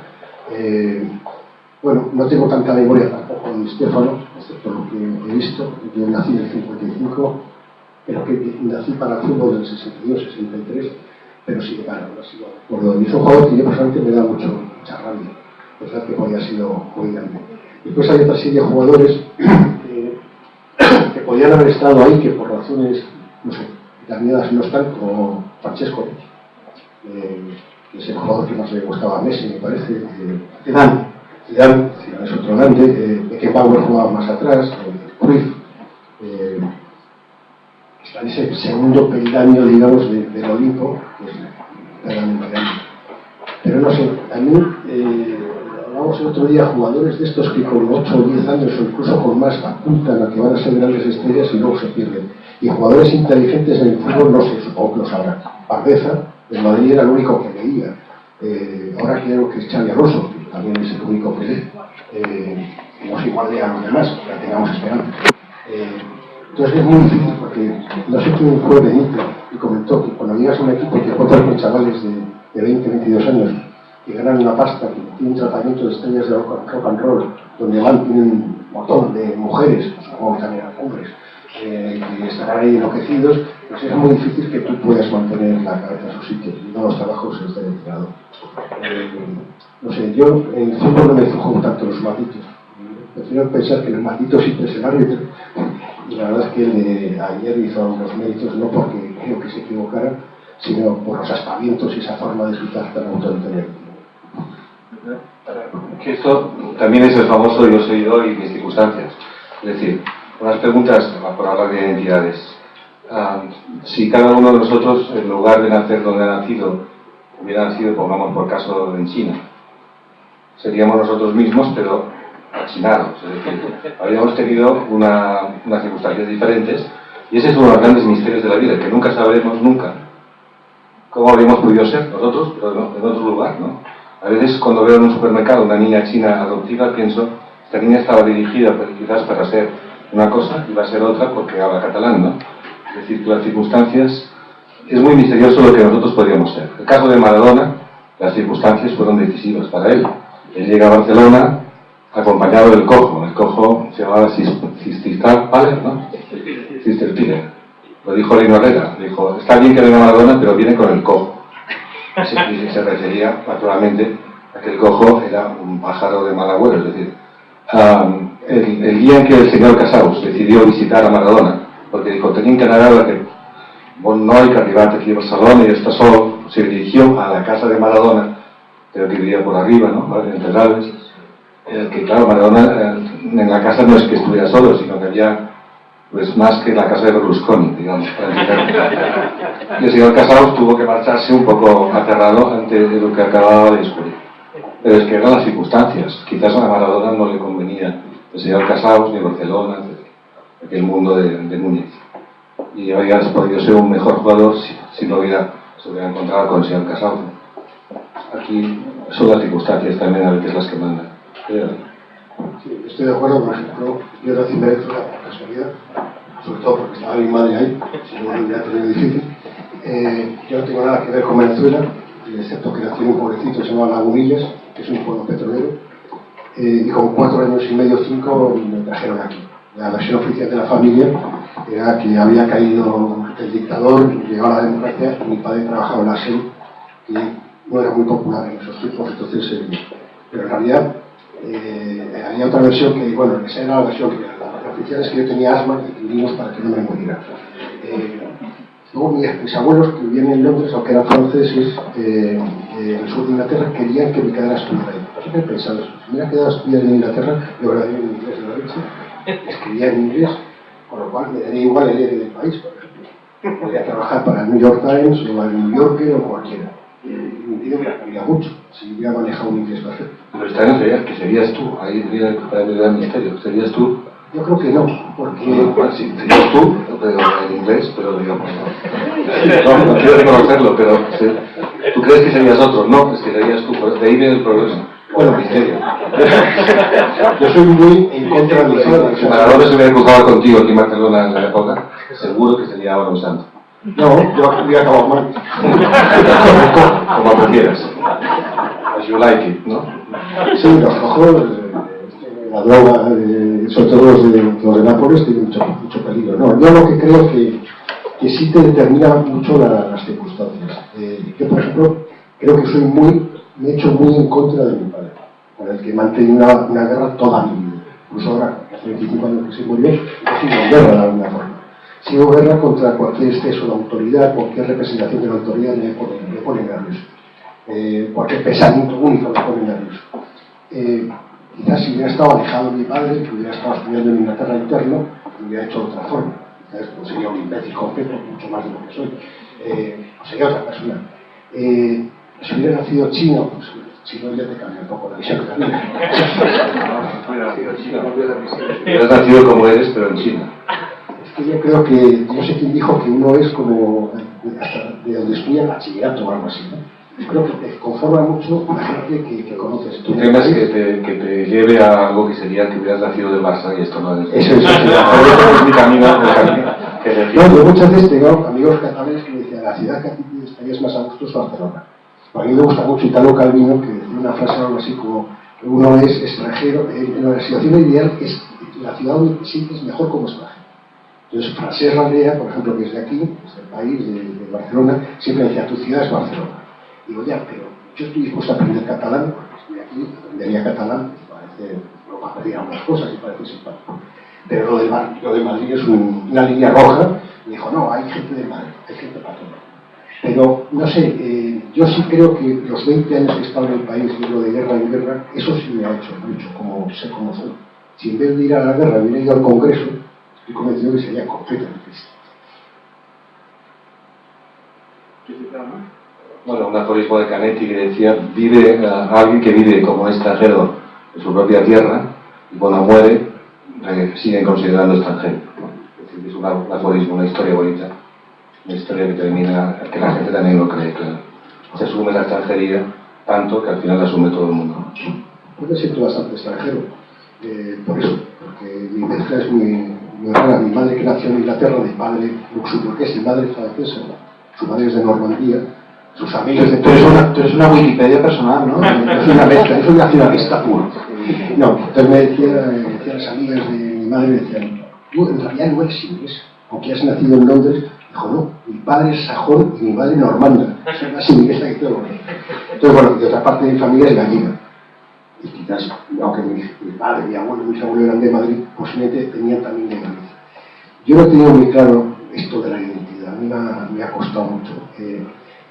Bueno, no tengo tanta memoria tampoco de Stéfano, excepto lo que he visto. Yo nací en el 55, pero que nací para el fútbol del 62, 63, pero sí, claro, así lo recuerdo. Y es un jugador que yo personalmente me da mucha rabia, a pesar que podía haber sido muy grande. Después hay otra serie de jugadores que podían haber estado ahí, que por razones, no sé, determinadas no están, como Francesco, que es el jugador que más le gustaba a Messi, me parece. Zidane es otro grande, Beckenbauer jugaba más atrás, Cruyff está en ese segundo peldaño, digamos, del Olimpo, que es verdaderamente grande. Pero no sé, a mí, hablábamos el otro día, jugadores de estos que con 8 o 10 años o incluso con más apuntan a que van a ser grandes estrellas y luego se pierden. Y jugadores inteligentes en el fútbol, no sé, supongo que lo sabrán. Pardeza, en Madrid, era el único que leía. Ahora creo que es Xavi Alonso, que también es el único que lee. No sé igual a los demás, ya tengamos esperanza. Entonces es muy difícil porque no sé quién fue Benito y comentó que cuando llegas a un equipo y te encuentras con chavales de 20, 22 años que ganan una pasta, que tienen tratamiento de estrellas de rock and roll, donde tienen un montón de mujeres, supongo que también hombres, que estarán ahí enloquecidos, pues es muy difícil que tú puedas mantener la cabeza en su sitio y no los trabajos del entrenador. No sé, yo en el fútbol no me fijo tanto los malditos. Prefiero pensar que el maldito siempre es el árbitro. Y la verdad es que el de ayer hizo algunos méritos, no porque creo que se equivocara, sino por los aspavientos y esa forma de disfrutar tan autoritaria. Que esto también es el famoso yo soy yo y mis circunstancias. Es decir, unas preguntas por hablar de identidades. Si cada uno de nosotros, en lugar de nacer donde ha nacido, hubiera nacido, pongamos por caso, en China, seríamos nosotros mismos, pero achinados. Es decir, habríamos tenido unas circunstancias diferentes, y ese es uno de los grandes misterios de la vida, que nunca sabremos nunca cómo habríamos podido ser nosotros, pero en otro lugar, ¿no? A veces cuando veo en un supermercado una niña china adoptiva, pienso, esta niña estaba dirigida quizás para ser una cosa y va a ser otra porque habla catalán, ¿no? Es decir, que las circunstancias es muy misterioso lo que nosotros podríamos ser. El caso de Maradona, las circunstancias fueron decisivas para él. Él llega a Barcelona acompañado del cojo. El cojo se llamaba Sister Paler, ¿no? Sister Piler. Lo dijo Leino Herrera. Dijo, está bien que venga Maradona, pero viene con el cojo. Y se refería, naturalmente, a que el cojo era un pájaro de mal agüero. Es decir, el día en que el señor Casals decidió visitar a Maradona, porque dijo, tenían que anar a que bon noi que ha arribat aquí a Barcelona y está solo, se dirigió a la casa de Maradona, creo que vivía por arriba, ¿no? Entre Alves, que claro, Maradona en la casa no es que estuviera solo, sino que había pues más que la casa de Berlusconi, digamos, para entender. Y el señor Casals tuvo que marcharse un poco aterrado ante lo que acababa de descubrir. Pero es que eran las circunstancias. Quizás a Maradona no le convenía el señor Casals ni Barcelona, aquel mundo de Núñez. Y habría podido ser un mejor jugador si no se hubiera encontrado con el señor Casals. Aquí son las circunstancias también a veces las que mandan. Sí, estoy de acuerdo, por ejemplo, yo nací en Venezuela por casualidad, sobre todo porque estaba mi madre ahí, si no lo hubiera tenido difícil. Yo no tengo nada que ver con Venezuela, excepto que nací en un pueblecito que se llama Lagunillas, que es un pueblo petrolero, y con 4 años y medio, 5, me trajeron aquí. La versión oficial de la familia era que había caído el dictador, llegaba la democracia, y mi padre trabajaba en la SEU, y no era muy popular en esos tiempos, entonces se vino. Pero en realidad había otra versión que, bueno, esa era la versión que la oficial es que yo tenía asma y vinimos para que no me muriera. Luego mis abuelos que vivían en Londres, aunque eran franceses, en el sur de Inglaterra, querían que me quedara a estudiar ahí. Yo siempre he pensado eso, si me hubiera quedado a estudiar en Inglaterra, yo habría ido en inglés de la leche, escribía en inglés, con lo cual me daría igual el héroe del país, por ejemplo. Podría trabajar para el New York Times o el New Yorker o cualquiera. Mi vida me cambiaría mucho si hubiera manejado un inglés perfecto. Lo extraño sería que serías tú, ahí sería el gran misterio, serías tú. Yo creo que no, porque... Bueno, sí, serías tú, pero en inglés, pero digamos no. No quiero reconocerlo, pero tú crees que serías otro, no, es que serías tú, de ahí viene el progreso. Bueno, misterio. Yo soy muy en contra de los... Si Maradona se hubiera cruzado contigo aquí en Barcelona en la época, seguro que sería ahora un santo. No, yo hubiera acabado mal. Como prefieras. As you like it, ¿no? Sí, los rojos, la droga, sobre todo los de Nápoles, tienen mucho peligro. No, yo lo que creo que sí te determina mucho las circunstancias. Yo, por ejemplo, creo que me he hecho muy en contra de mi padre, con el que he mantenido una guerra toda mi vida. Incluso ahora, hace 25 años que se murió, yo sigo en guerra de alguna forma. Sigo guerra contra cualquier exceso de autoridad, cualquier representación de la autoridad me pone nervioso. Cualquier pensamiento único me pone nervioso. Quizás si hubiera estado alejado de mi padre, que hubiera estado estudiando en Inglaterra interno, lo hubiera hecho de otra forma. Quizás pues, sería un imbécil completo, mucho más de lo que soy. Sería otra persona. Si hubiera nacido chino, pues chino ya te cambia un poco la visión también. Hubieras nacido como eres, pero en China. Yo creo que, no sé quién dijo que uno es como hasta de donde estudia el bachillerato o algo así, ¿no? Yo creo que te conforma mucho la gente que conoces. ¿Tú temes que te lleve a algo que sería que hubieras nacido del Barça y esto no es? Eso es mi camino. No, yo muchas veces tengo amigos catalanes que me decían, la ciudad que a ti te estarías más a gusto es Barcelona. A mí me gusta mucho Italo Calvino, que decía una frase algo así como que uno es extranjero, la situación ideal es la ciudad donde te sientes mejor como extranjero. Entonces, Francesc Raldea, por ejemplo, que es de aquí, es del país, de Barcelona, siempre decía, tu ciudad es Barcelona. Digo, ya, pero yo estoy dispuesto a aprender catalán, porque estoy aquí, aprendería catalán, parece, no pasaría unas cosas y parece simpático. Pero lo de Madrid es una línea roja, y dijo, no, hay gente de Madrid, hay gente para todo. Pero, no sé, yo sí creo que los 20 años que he estado en el país, y lo de guerra en guerra, eso sí me ha hecho mucho, como sé cómo soy. Si en vez de ir a la guerra hubiera ido al Congreso, estoy convencido que sería completamente distinto. Bueno, un aforismo de Canetti que decía, alguien que vive como extranjero en su propia tierra, y cuando muere, siguen considerando extranjero. Es decir, es un aforismo, una historia bonita, una historia que termina, que la gente también lo cree, claro. Se asume la extranjería tanto que al final la asume todo el mundo. Yo me siento bastante extranjero, por eso, porque mi mezcla es muy rara. Mi madre que nació en Inglaterra, mi padre luxemburgués y mi madre francesa, su madre es de Normandía, sus amigos de... Tú eres una Wikipedia personal, ¿no? Es una mezcla, es un nacionalista puro. No, entonces me decían las amigas de mi madre, me decían, tú en realidad no eres inglés, aunque has nacido en Londres. Dijo, no, mi padre es sajón y mi madre normanda. Es más inglesa que todo. Entonces, bueno, de otra parte de mi familia es gallega. Y quizás, aunque mi padre, mi abuelo y mis abuelos eran de Madrid, posiblemente tenían también de Madrid. Yo no he tenido muy claro esto de la identidad, a mí me ha costado mucho.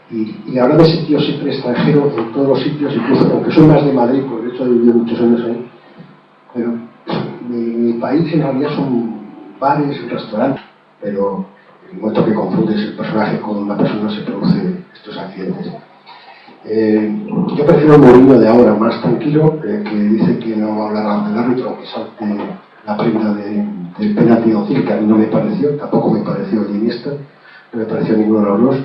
Y la verdad me he sentido siempre extranjero en todos los sitios, incluso aunque soy más de Madrid, por el hecho de vivir muchos años ahí. Pero mi país en realidad son bares, restaurantes, pero en el momento que confundes el personaje con una persona se producen estos accidentes. Yo prefiero el Mourinho de ahora, más tranquilo, que dice que no va a hablar del árbitro, que salte la prenda del penalti Ozil, que a mí no me pareció, tampoco me pareció el Iniesta, no me pareció ninguno de los dos.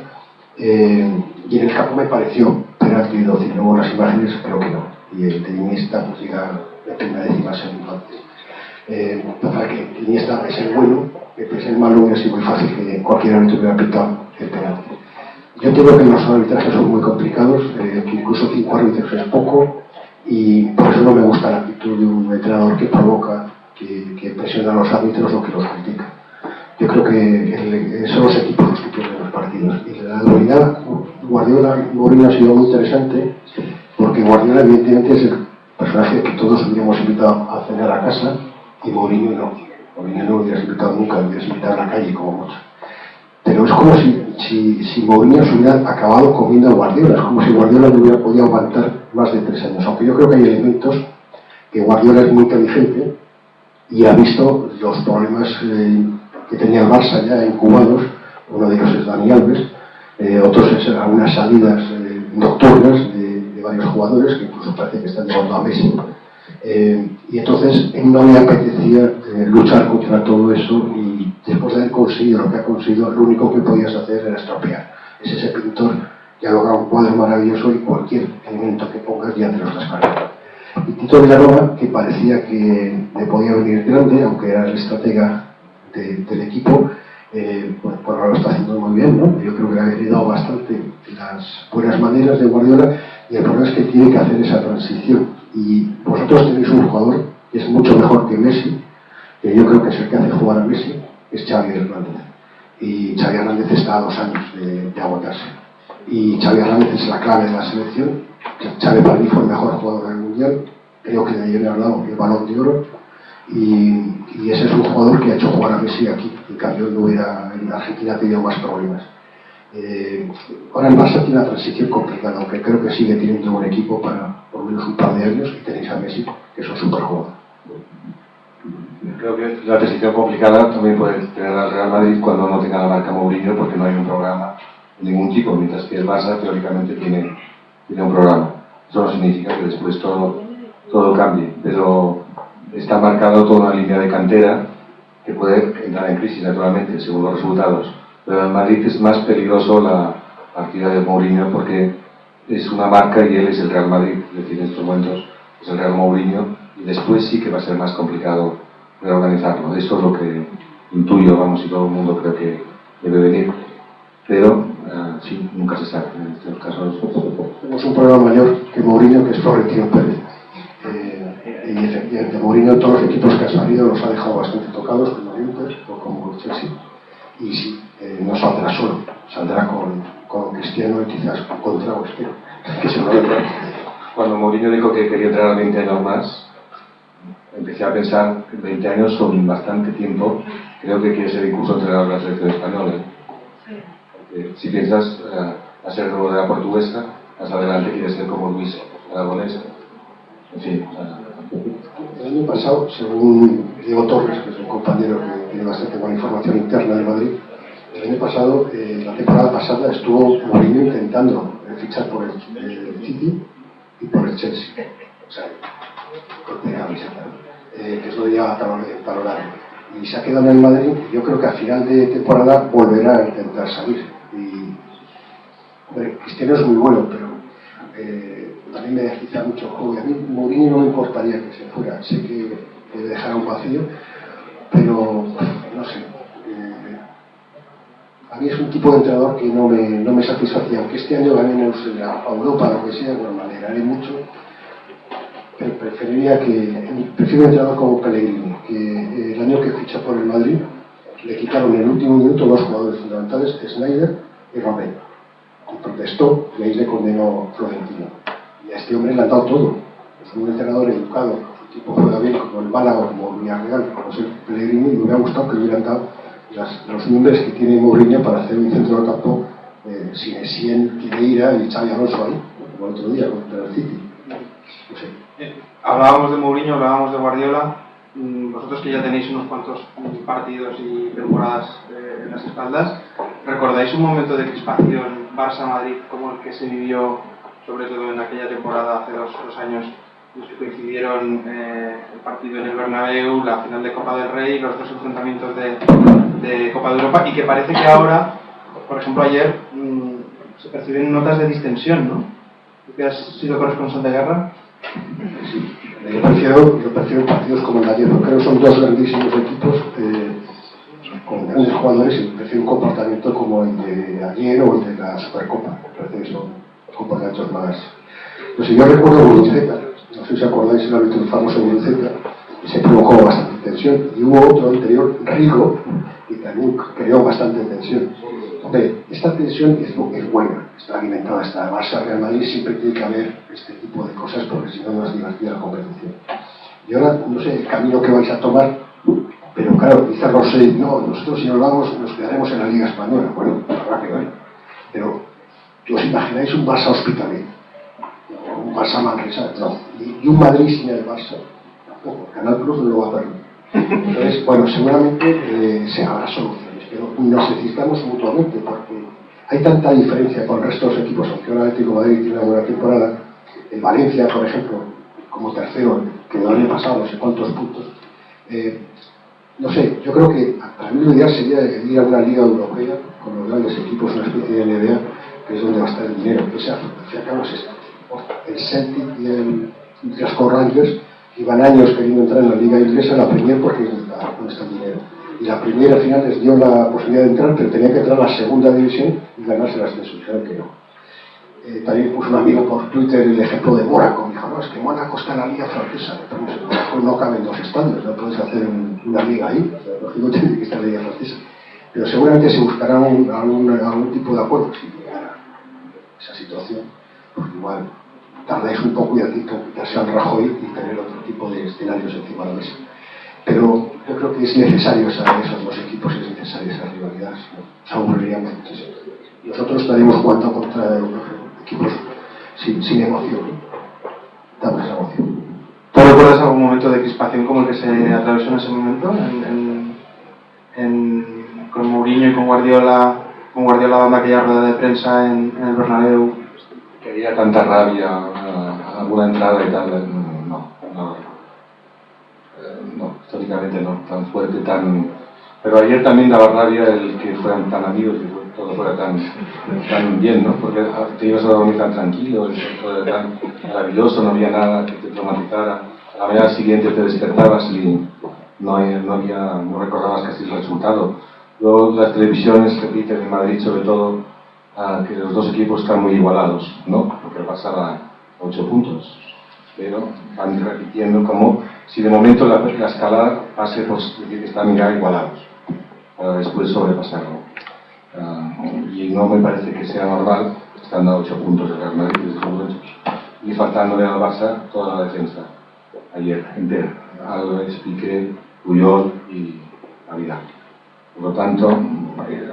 Y en el campo me pareció penalti de Ozil, luego las imágenes creo que no. Y el de Iniesta pues llega de primera décima segundo. Para que Iniesta es el bueno, que es el malo, hubiera sido muy fácil que cualquier árbitro hubiera pitado el penalti. Yo entiendo que los arbitrajes son muy complicados, que incluso 5 árbitros es poco, y por eso no me gusta la actitud de un entrenador que provoca, que presiona a los árbitros o que los critica. Yo creo que son los equipos los que pierden los partidos. Y la dualidad Guardiola ha sido muy interesante, porque Guardiola evidentemente es el personaje que todos hubiéramos invitado a cenar a casa, y Mourinho no. Mourinho no lo hubieras invitado nunca, lo hubieras invitado a la calle como mucho. Pero es como si Mourinho se hubiera acabado comiendo a Guardiola, es como si Guardiola no hubiera podido aguantar más de 3 años. Aunque yo creo que hay elementos que Guardiola es muy inteligente y ha visto los problemas que tenía el Barça ya incubados. Uno de ellos es Dani Alves, otros es algunas salidas nocturnas de varios jugadores que incluso parece que están llevando a Messi. Y entonces él no le apetecía luchar contra todo eso, y después de haber conseguido lo que ha conseguido, lo único que podías hacer era estropear. Es ese pintor que ha logrado un cuadro maravilloso y cualquier elemento que pongas ya te lo estás cargando. Y Tito Vilanova, que parecía que le podía venir grande, aunque era el estratega del equipo, pues ahora lo está haciendo muy bien, ¿no? Yo creo que ha heredado bastante las buenas maneras de Guardiola, y el problema es que tiene que hacer esa transición. Y vosotros tenéis un jugador que es mucho mejor que Messi, que yo creo que es el que hace jugar a Messi, es Xavi Hernández. Y Xavi Hernández está a 2 años de agotarse. Y Xavi Hernández es la clave de la selección. Xavi para mí fue el mejor jugador del Mundial, creo que de ayer he hablado el Balón de Oro. Y ese es un jugador que ha hecho jugar a Messi aquí. En cambio, en Argentina ha tenido más problemas. Ahora el Barça tiene una transición complicada, aunque creo que sigue teniendo un equipo para por lo menos un par de años, y tenéis a Messi, que es un superjugador. Creo que la transición complicada también puede tener al Real Madrid cuando no tenga la marca Mourinho, porque no hay un programa de ningún tipo, mientras que el Barça teóricamente tiene un programa. Eso no significa que después todo cambie, pero está marcado toda una línea de cantera que puede entrar en crisis naturalmente según los resultados. Pero en Madrid es más peligroso la partida de Mourinho porque es una marca y él es el Real Madrid, es decir, en estos momentos es el Real Mourinho, y después sí que va a ser más complicado reorganizarlo. Eso es lo que intuyo, vamos, y todo el mundo creo que debe venir. Pero sí, nunca se sabe en estos casos. Tenemos un problema mayor que Mourinho, que es Florentino Pérez. Y efectivamente, Mourinho en todos los equipos que ha salido los ha dejado bastante tocados, como el Inter o como el Chelsea. Y sí, no saldrá solo, saldrá con Cristiano y quizás con Trago, espero. Que se lo Cuando Mourinho dijo que quería entrar a 20 años más, empecé a pensar que 20 años son bastante tiempo. Creo que quiere ser incluso entrenador de la selección española. Si piensas a ser de la portuguesa, más adelante quieres ser como Luis Aragonés. En fin. El año pasado, según Diego Torres, que es un compañero que tiene bastante buena información interna de Madrid, el año pasado, la temporada pasada, estuvo Mourinho intentando fichar por el City y por el Chelsea. O sea, con camiseta, que eso ya valorar. Y se ha quedado en el Madrid, y yo creo que a final de temporada volverá a intentar salir. Y hombre, Cristiano es muy bueno, pero también me desquita mucho el juego. Y a mí Mourinho no me importaría que se fuera. Sé que dejara un vacío, pero no sé. a mí es un tipo de entrenador que no me satisfacía. Aunque este año ganemos la Europa, lo que sea, bueno, me alegraré mucho, pero prefiero un entrenador como Pellegrini, que el año que ficha por el Madrid le quitaron en el último minuto dos jugadores fundamentales, Sneijder y Robben. Y protestó y ahí le condenó Florentino. Y a este hombre le han dado todo. Es un entrenador educado, su tipo juega bien, como el Málaga, como Villarreal, como el Pellegrini, y me hubiera gustado que le hubieran dado los nombres que tiene Mourinho para hacer un centro de campo sin Essien, Quireira y Xabi Alonso ahí, como el otro día contra el City. No sé. Hablábamos de Mourinho, hablábamos de Guardiola. Vosotros que ya tenéis unos cuantos partidos y temporadas en las espaldas, ¿recordáis un momento de crispación Barça-Madrid como el que se vivió, sobre todo en aquella temporada hace dos años, los que coincidieron el partido en el Bernabéu, la final de Copa del Rey, los dos enfrentamientos de Copa de Europa, y que parece que ahora, por ejemplo ayer, se perciben notas de distensión, ¿no? ¿Tú que has sido corresponsal de guerra? Sí. Yo prefiero partidos como el de ayer, porque creo que son dos grandísimos equipos con grandes jugadores, y prefiero un comportamiento como el de ayer o el de la Supercopa. Me parece que son comportamientos más... No sé, yo recuerdo Guruceta, no sé si os acordáis el árbitro famoso Guruceta, que se provocó bastante tensión, y hubo otro anterior, Rigo, que también creó bastante tensión. Hombre, esta tensión es buena, está alimentada, está Barça, Real Madrid, siempre tiene que haber este tipo de cosas, porque si no, no es divertida la competición. Y ahora, no sé el camino que vais a tomar, pero claro, dice Rosell, no, nosotros si nos vamos nos quedaremos en la Liga Española. Bueno, habrá que ver. Pero, ¿os imagináis un Barça Hospitalet? Un Barça Manresa, no. Y un Madrid sin el Barça, tampoco. El Canal Plus no lo va a perder. Entonces, bueno, seguramente se habrá soluciones, pero nos necesitamos mutuamente, porque hay tanta diferencia con el resto de los equipos, aunque ahora el Atlético de Madrid tiene una buena temporada. El Valencia, por ejemplo, como tercero, que no había pasado no sé cuántos puntos. No sé, yo creo que para mí lo ideal sería ir a una liga europea con los grandes equipos, una especie de NBA, que es donde va a estar el dinero. O sea, si acabas el Celtic y el Glasgow Rangers iban años queriendo entrar en la liga inglesa, la Premier, porque es donde está el dinero. Y la Premier al final les dio la posibilidad de entrar, pero tenía que entrar a la segunda división y ganarse el ascenso. Dijeron que no. También puso un amigo por Twitter el ejemplo de Mónaco. Me dijo, no, es que Mónaco está en la liga francesa. Mónaco no caben dos estadios, no puedes hacer una liga ahí. O sea, lógico, tiene que estar en la liga francesa. Pero seguramente se buscará algún tipo de acuerdo si llegara esa situación. Porque igual tardáis un poco y aquí quitarse al Rajoy y tener otro tipo de escenarios encima de la mesa. Pero yo creo que es necesario esos dos equipos, es necesaria esa rivalidad, ¿no? Se aburrirían muchísimo. Nosotros estaremos jugando contra equipos sin emoción, ¿no? Damos emoción. ¿Tú recuerdas algún momento de crispación como el que se atravesó en ese momento? Con Mourinho y con Guardiola dando aquella rueda de prensa en el Bernabéu. Que había tanta rabia, alguna entrada y tal, no, históricamente no, tan fuerte, tan... Pero ayer también daba rabia el que fueran tan amigos y todo fuera tan bien, ¿no? Porque te ibas a dormir tan tranquilo, todo era tan maravilloso, no había nada que te traumatizara. A la mañana siguiente te despertabas y no recordabas casi el resultado. Luego las televisiones repiten en Madrid sobre todo que los dos equipos están muy igualados, ¿no? Porque pasaba 8 puntos, pero van repitiendo como si de momento la escalada pase por decir que están ya igualados, para después sobrepasarlo. Y no me parece que sea normal, estando a 8 puntos de Real Madrid desde luego, y faltándole al Barça toda la defensa ayer entera, Álvarez, Piqué, Puyol y Navidad. Por lo tanto,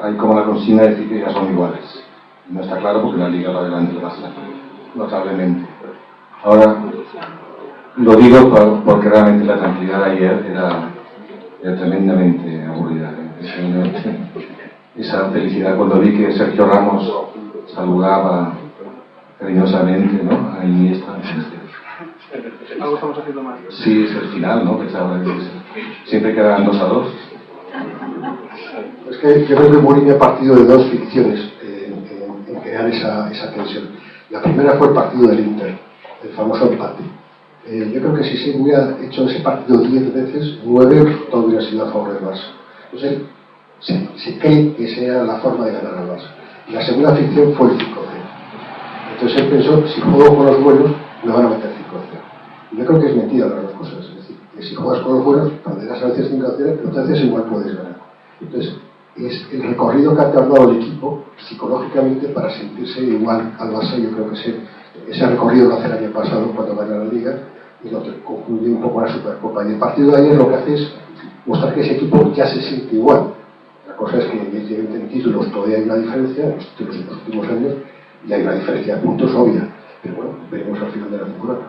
hay como la consigna de decir que ya son iguales. No está claro porque la Liga va adelante del Barça, notablemente. Ahora, lo digo porque realmente la tranquilidad de ayer era tremendamente aburrida. Esa felicidad cuando vi que Sergio Ramos saludaba cariñosamente, ¿no? Ahí está. ¿Algo estamos haciendo mal? Sí, es el final, ¿no? Siempre quedaban 2-2. Es que yo creo que Mourinho ha partido de dos ficciones en crear esa tensión. La primera fue el partido del Inter, el famoso empate. Yo creo que si se hubiera hecho ese partido 10 veces, 9 todo hubiera sido a favor del Barça. Entonces, se cree que sea la forma de ganar al Barça. Y la segunda ficción fue el 5-0. Entonces él pensó, si juego con los buenos, me van a meter 5-0. Y yo creo que es mentira las dos cosas. Es decir, que si juegas con los buenos, perderás a veces 5-0, pero otras veces igual puedes ganar. Entonces, es el recorrido que ha tardado el equipo psicológicamente para sentirse igual al Barça. Yo creo que ese recorrido lo hace el año pasado cuando gana la Liga y lo que concluye un poco la Supercopa. Y el partido de ayer lo que hace es mostrar que ese equipo ya se siente igual. La cosa es que evidentemente en títulos todavía hay una diferencia, en los últimos años, y hay una diferencia de puntos obvia. Pero bueno, veremos al final de la temporada.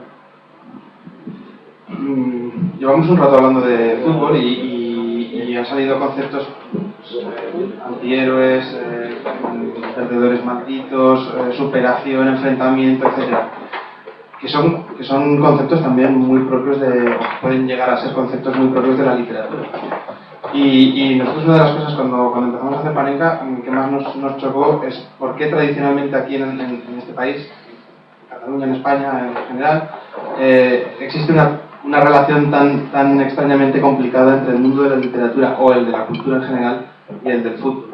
Llevamos un rato hablando de fútbol y han salido conceptos antihéroes, perdedores malditos, superación, enfrentamiento, etcétera, que son conceptos también muy propios pueden llegar a ser conceptos muy propios de la literatura. Y nosotros una de las cosas cuando empezamos a hacer Panenka que más nos chocó es por qué tradicionalmente aquí en este país, en Cataluña, en España en general, existe una relación tan extrañamente complicada entre el mundo de la literatura o el de la cultura en general y el del fútbol.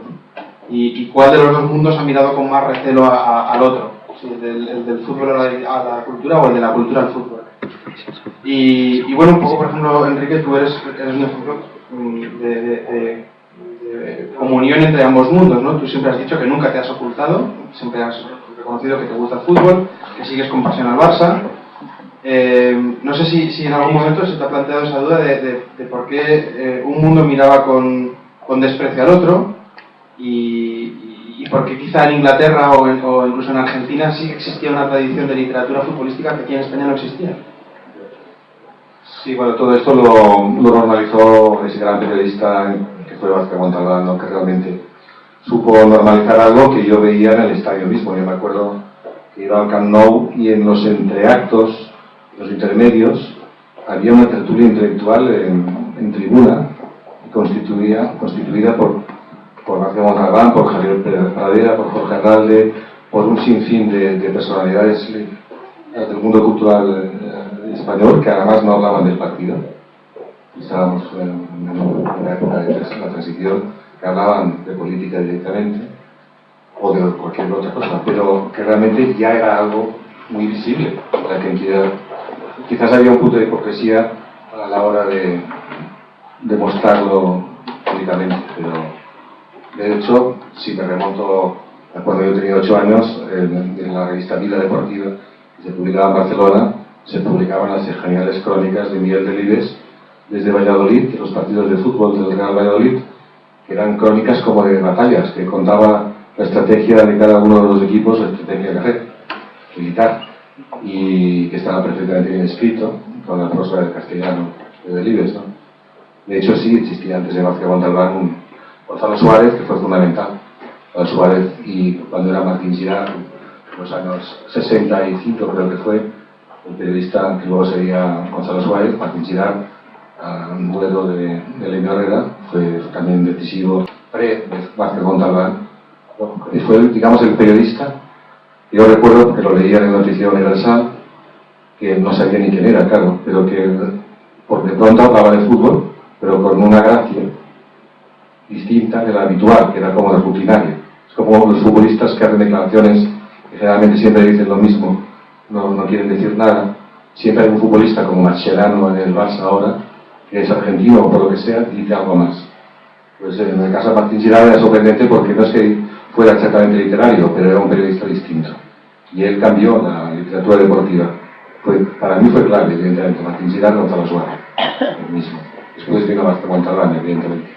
Y cuál de los dos mundos ha mirado con más recelo al otro, ¿sí? el del fútbol a la cultura o el de la cultura al fútbol. Y bueno, un poco, por ejemplo, Enrique, tú eres un ejemplo de comunión entre ambos mundos, ¿no? Tú siempre has dicho que nunca te has ocultado, siempre has reconocido que te gusta el fútbol, que sigues con pasión al Barça. No sé si en algún momento se te ha planteado esa duda de por qué un mundo miraba con desprecio al otro y por qué quizá en Inglaterra o incluso en Argentina sí existía una tradición de literatura futbolística que aquí en España no existía. Sí, bueno, todo esto lo normalizó ese gran periodista que fue Vázquez Montalbán, ¿no? Que realmente supo normalizar algo que yo veía en el estadio mismo. Yo me acuerdo que iba al Camp Nou y en los entreactos, los intermedios, había una tertulia intelectual en tribuna constituida por Vázquez Montalbán, por Javier Pradera, por Jorge Arralde, por un sinfín de personalidades del mundo cultural español que además no hablaban del partido. Estábamos en una época de la transición que hablaban de política directamente o de cualquier otra cosa, pero que realmente ya era algo muy visible para quien quiera. Quizás había un punto de hipocresía a la hora de mostrarlo públicamente, pero de hecho, si me remonto a cuando yo tenía 8 años, en la revista Vida Deportiva, que se publicaba en Barcelona, se publicaban las geniales crónicas de Miguel Delibes desde Valladolid, de los partidos de fútbol del Real Valladolid, que eran crónicas como de batallas, que contaba la estrategia de cada uno de los equipos, la estrategia de hacer, militar, y que estaba perfectamente bien escrito, con la prosa del castellano de Delibes, ¿no? De hecho, sí existía antes de Vázquez Montalbán un Gonzalo Suárez, que fue fundamental. Gonzalo Suárez, y cuando era Martín Girard, en los años 65 creo que fue, el periodista que luego sería Gonzalo Suárez, Martín Girard, un duelo de Leño Herrera, fue también decisivo Vázquez Montalbán, y fue, digamos, el periodista. Yo recuerdo que lo leía en el Noticiero Universal, que no sabía ni quién era, claro, pero que porque pronto hablaba de fútbol, pero con una gracia distinta de la habitual, que era como de rutinaria. Es como los futbolistas que hacen declaraciones que generalmente siempre dicen lo mismo, no quieren decir nada. Siempre hay un futbolista como Mascherano en el Barça ahora, que es argentino o por lo que sea, dice algo más. Pues en el caso de Martín Girard era sorprendente porque no es que fuera exactamente literario, pero era un periodista distinto. Y él cambió la literatura deportiva. Para mí fue clave, evidentemente, Martín Girard, Gonzalo Suárez, el mismo. Después vino Vázquez Montalbán, evidentemente.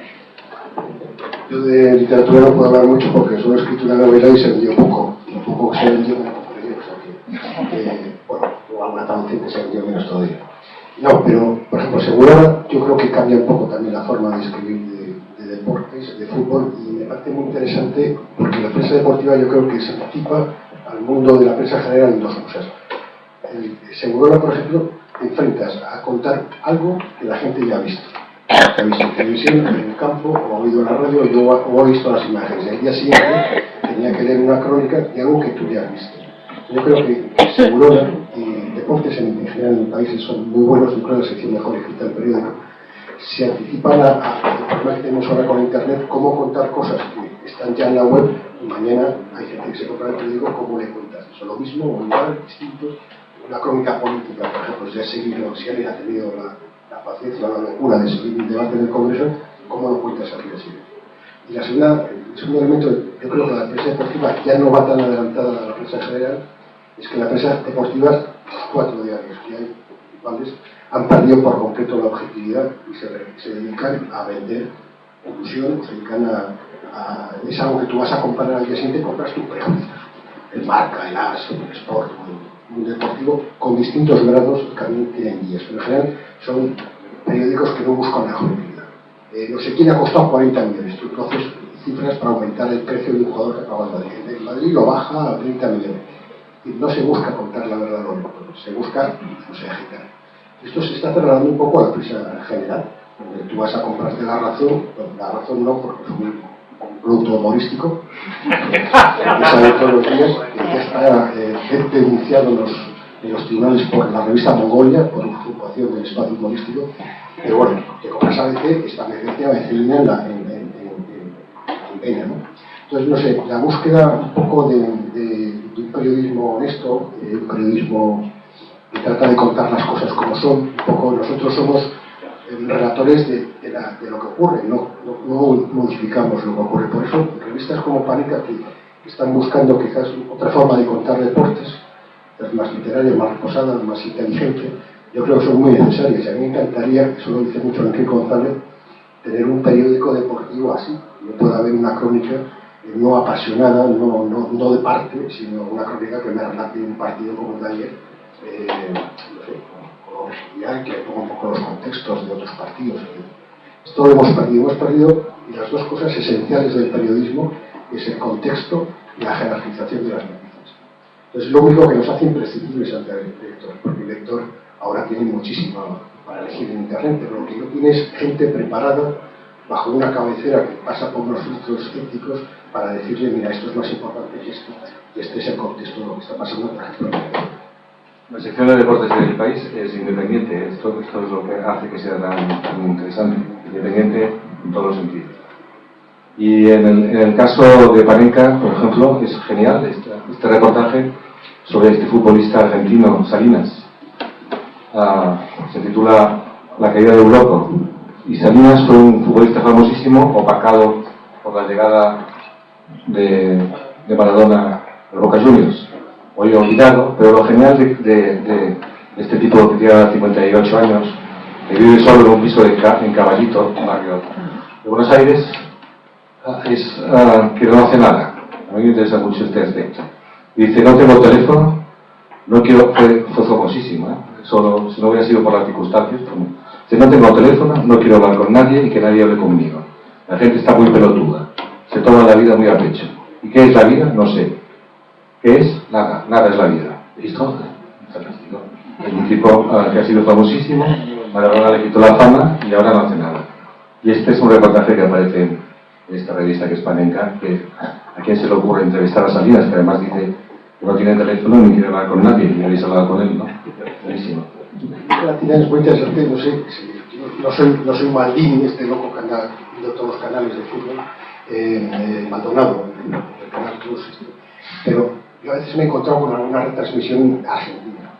Yo de literatura no puedo hablar mucho porque solo he escrito una novela y se vendió poco. Lo poco que se vendió me compré, o sea que bueno, o alguna canción que se vendió menos todavía. No, pero, por ejemplo, Segura yo creo que cambia un poco también la forma de escribir de deportes, de fútbol, y me parece muy interesante porque la prensa deportiva yo creo que se anticipa al mundo de la prensa general en dos cosas. Segura, por ejemplo, te enfrentas a contar algo que la gente ya ha visto. Ha visto en televisión, en el campo, o ha oído en la radio, o ha visto las imágenes. Y al día siguiente tenía que leer una crónica de algo que tú ya has visto. Yo creo que Segura y deportes en general en países son muy buenos. Yo creo que la sección mejor escrita del periódico se anticipan a problema que tenemos ahora con Internet, cómo contar cosas que están ya en la web y mañana hay gente que se compra el periódico, cómo le cuentas eso, lo mismo o igual, distinto. Una crónica política, por ejemplo, si alguien ha tenido la paciencia o la locura de seguir un debate en el Congreso, ¿cómo lo cuentas al día siguiente? Y el segundo elemento, yo creo que la prensa deportiva ya no va tan adelantada a la prensa general, es que la prensa deportiva, los 4 diarios que hay principales, han perdido por completo la objetividad y se dedican a vender ilusión, se dedican es algo que tú vas a comprar al día siguiente y compras tu prejuicio. El Marca, el AS, el Sport, un deportivo con distintos grados que también tienen guías, pero en general son periódicos que no buscan la objetividad. No sé quién ha costado 40 millones, tú haces cifras para aumentar el precio de un jugador que acaba en Madrid. El Madrid lo baja a 30 millones. Y no se busca contar la verdad, se busca agitar. Esto se está trasladando un poco a la prensa general, donde tú vas a comprarte La Razón no, porque es un producto humorístico, que sale todos los días, que ya está denunciado en los tribunales por la revista Mongolia, por usurpación del espacio humorístico, pero bueno, que compras a veces, esta emergencia vecina en pena, ¿no? Entonces, no sé, la búsqueda un poco de un periodismo honesto, un periodismo que trata de contar las cosas como son, un poco nosotros somos relatores de lo que ocurre, no modificamos lo que ocurre. Por eso, revistas como Panenka, que están buscando quizás otra forma de contar deportes, más literaria, más reposada, más inteligente, yo creo que son muy necesarias. Y a mí me encantaría, eso lo dice mucho Enrique González, tener un periódico deportivo así, no puede haber una crónica no apasionada, no de parte, sino una crónica que me relate un partido como el de ayer, no sé, con objetividad, que ponga un poco los contextos de otros partidos. Esto lo hemos perdido, y las dos cosas esenciales del periodismo es el contexto y la jerarquización de las noticias. Entonces, lo único que nos hace imprescindibles ante el lector, porque el lector ahora tiene muchísimo para elegir en Internet, pero lo que no tiene es gente preparada bajo una cabecera que pasa por unos filtros éticos para decirle, mira, esto es más importante que esto, y este es el contexto de lo que está pasando, por ejemplo. La sección de deportes del país es independiente, esto es lo que hace que sea tan interesante, independiente en todos los sentidos. Y en el caso de Panenka, por ejemplo, es genial este reportaje sobre este futbolista argentino, Salinas. Se titula La caída de Europa. Y Salinas fue un futbolista famosísimo, opacado por la llegada de Maradona a Boca Juniors. Hoy olvidado, pero lo genial de este tipo que tiene 58 años, que vive solo en un piso en Caballito, un barrio de Buenos Aires, es que no hace nada. A mí me interesa mucho este aspecto. Y dice, no tengo teléfono, no quiero, fue famosísimo, solo, si no hubiera sido por las circunstancias, dice, no tengo teléfono, no quiero hablar con nadie y que nadie hable conmigo. La gente está muy pelotuda, se toma la vida muy a pecho. ¿Y qué es la vida? No sé. ¿Qué es? Nada, nada es la vida. ¿Listo? Fantástico. Es un tipo que ha sido famosísimo, Maradona le quitó la fama y ahora no hace nada. Y este es un reportaje que aparece en esta revista que es Panenka, que a quién se le ocurre entrevistar a Salinas, que además dice que no tiene teléfono ni quiere hablar con nadie, y habéis hablado con él, ¿no? Buenísimo. La tirada es muy interesante, no sé, no soy Maldini, este loco que anda viendo todos los canales de fútbol, Maldonado, el canal Plus, pero yo a veces me he encontrado con alguna retransmisión argentina